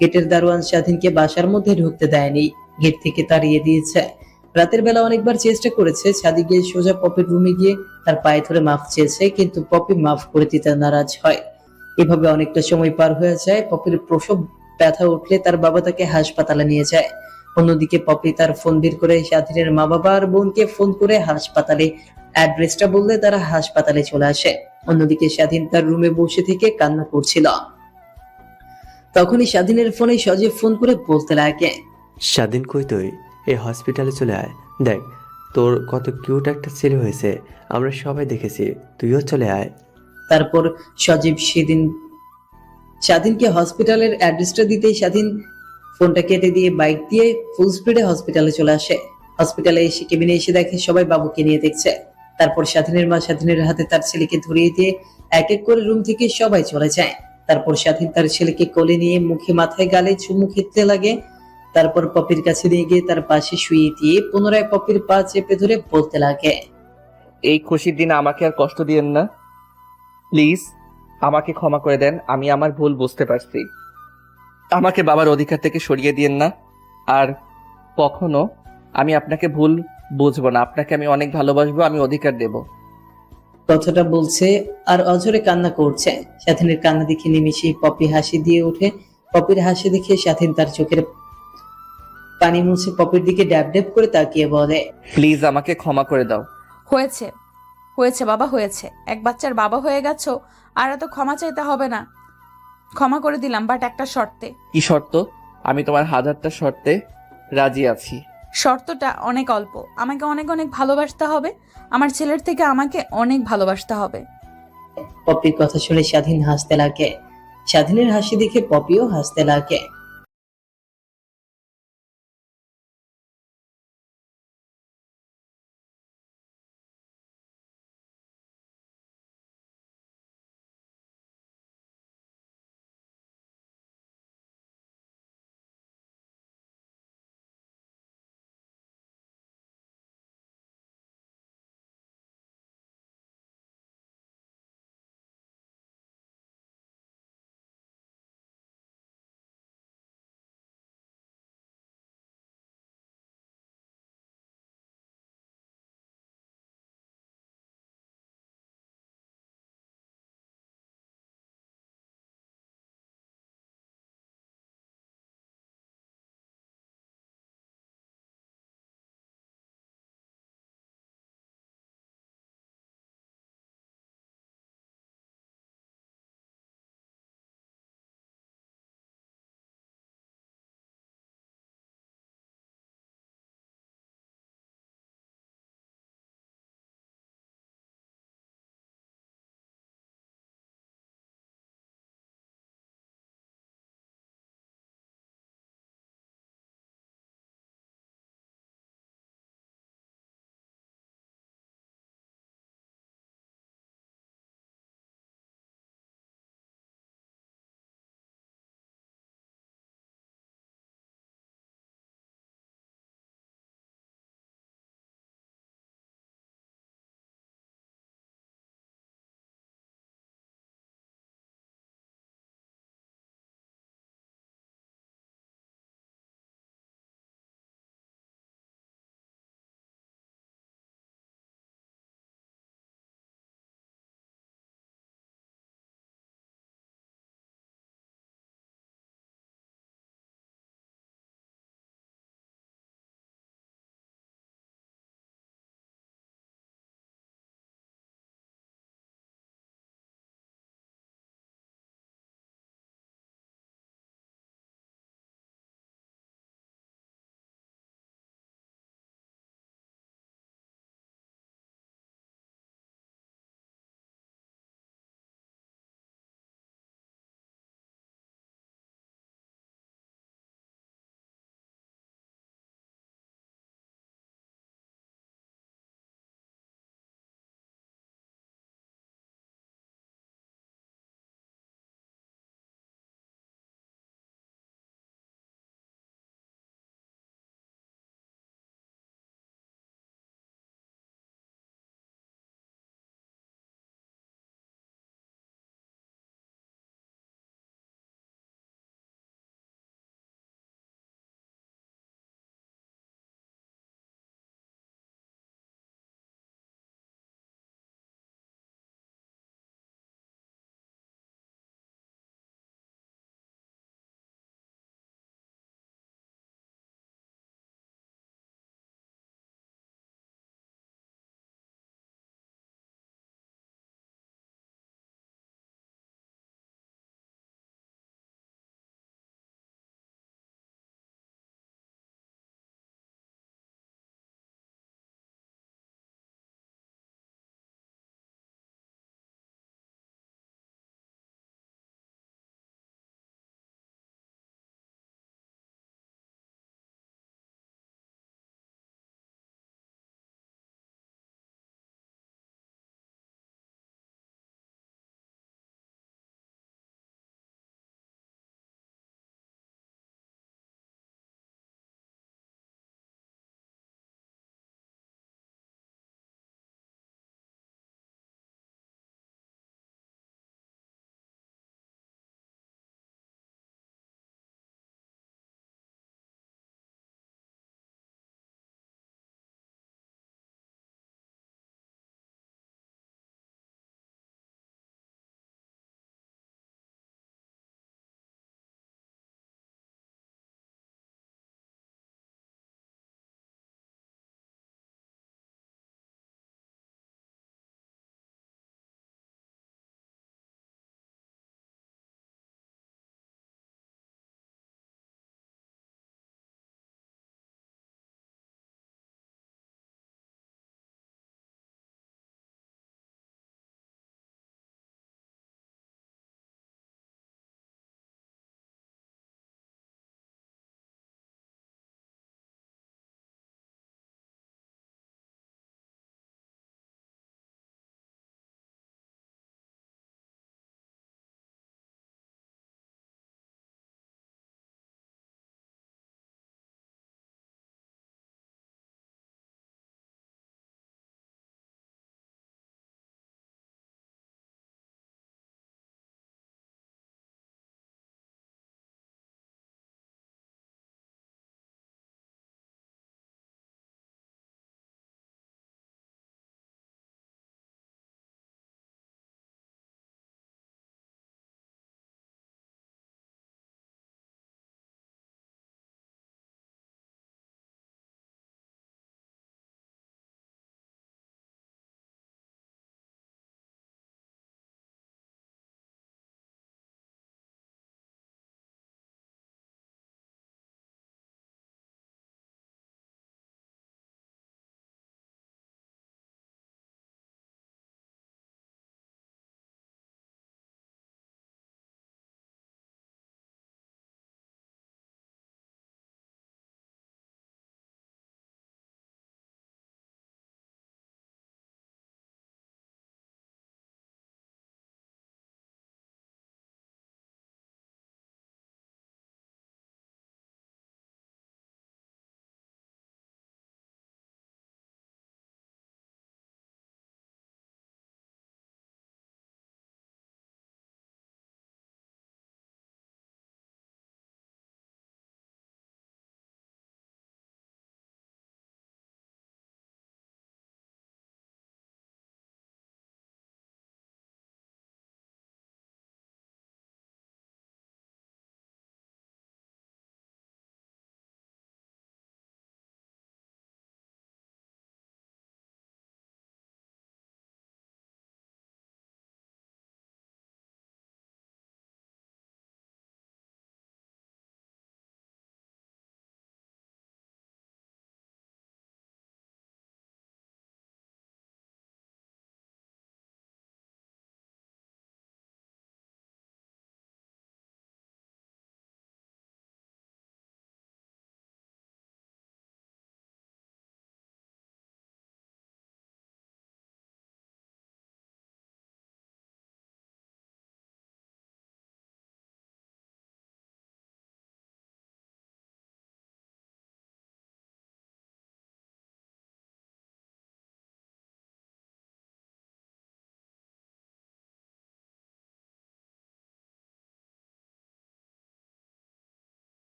গেটের দারোয়ান স্বাধীনকে বাসার মধ্যে ঢুকতে দেয়নি, গেট থেকে তাড়িয়ে দিয়েছে। রাতের বেলা অনেকবার চেষ্টা করেছে, ছাদে গিয়ে সোজা পপির রুমে গিয়ে তার পায়ে ধরে মাফ চেয়েছে, কিন্তু পপি মাফ করে দিতে নারাজ হয়। এভাবে অনেকটা সময় পার হয়ে যায়। পপির প্রসব ব্যথা উঠলে তার বাবা তাকে হাসপাতালে নিয়ে যায়। অন্যদিকে পপি তার ফোন বের করে স্বাধীনের মা বাবা আর বোনকে ফোন করে হাসপাতালে অ্যাড্রেসটা বললে তারা হাসপাতালে চলে আসে। অন্যদিকে স্বাধীন তার রুমে বসে থেকে কান্না করছিল। তখনই স্বাধীনের ফোনে সজীব ফোন করে বলতে লাগে, স্বাধীন কই তুই? এই হসপিটালে চলে আয়, দেখ তোর কত কিউট একটা ছেলে হয়েছে, আমরা সবাই দেখেছি, তুইও চলে আয়। তারপর সজীব সেদিন স্বাধীনকে হসপিটালের অ্যাড্রেসটা দিতেই স্বাধীন ফোনটা কেটে দিয়ে বাইক দিয়ে ফুল স্পিডে হসপিটালে চলে আসে। হসপিটালে এসে কেবিনে এসে দেখে সবাই বাবুকে নিয়ে দেখছে। তারপর স্বাধীনের মা স্বাধীনের হাতে তার ছেলেকে ধরিয়ে দিয়ে এক এক করে রুম থেকে সবাই চলে যায়। তারপর স্বাধীন তার ছেলেকে কোলে নিয়ে মুখে মাথায় গালে চুমু খেতে লাগে। তারপর পপির কাছে নিয়ে গিয়ে তার পাশে শুয়ে দিয়ে পুনরায় পপির পা চেপে ধরে বলতে লাগে, এই খুশির দিনে আমাকে আর কষ্ট দিয়েন না প্লিজ। আমাকে ক্ষমা করে দেন, আমি আমার ভুল বুঝতে পারছি। আমাকে বাবার অধিকার থেকে সরিয়ে দিয়েন না, আর কখনো আমি আপনাকে ভুল বুঝবো না। আপনাকে আমি অনেক ভালোবাসবো, আমি অধিকার দেব। কথাটা বলছে আর অঝরে কান্না করছে। স্বাধীনের কান্না দেখে নিমিষেই পপি হাসি দিয়ে ওঠে। পপির হাসি দেখে স্বাধীন তার চোখের পানি মুছে পপির দিকে ড্যাব ড্যাব করে তাকিয়ে বলে, প্লিজ আমাকে ক্ষমা করে দাও। হয়েছে হয়েছে বাবা, হয়েছে। এক বাচ্চার বাবা হয়ে গেছো, আর এত ক্ষমা চাইতে হবে না। ক্ষমা করে দিলাম, বাট একটা শর্তে। কি শর্ত? আমি তোমার হাজারটা শর্তে রাজি আছি। শর্তটা অনেক অল্প। আমাকে অনেক অনেক ভালোবাসতে হবে, আমার ছেলের থেকে আমাকে অনেক ভালোবাসতে হবে। পপির কথা শুনে স্বাধীন হাসতে লাগে। স্বাধীনের হাসি দেখে পপিও হাসতে লাগে।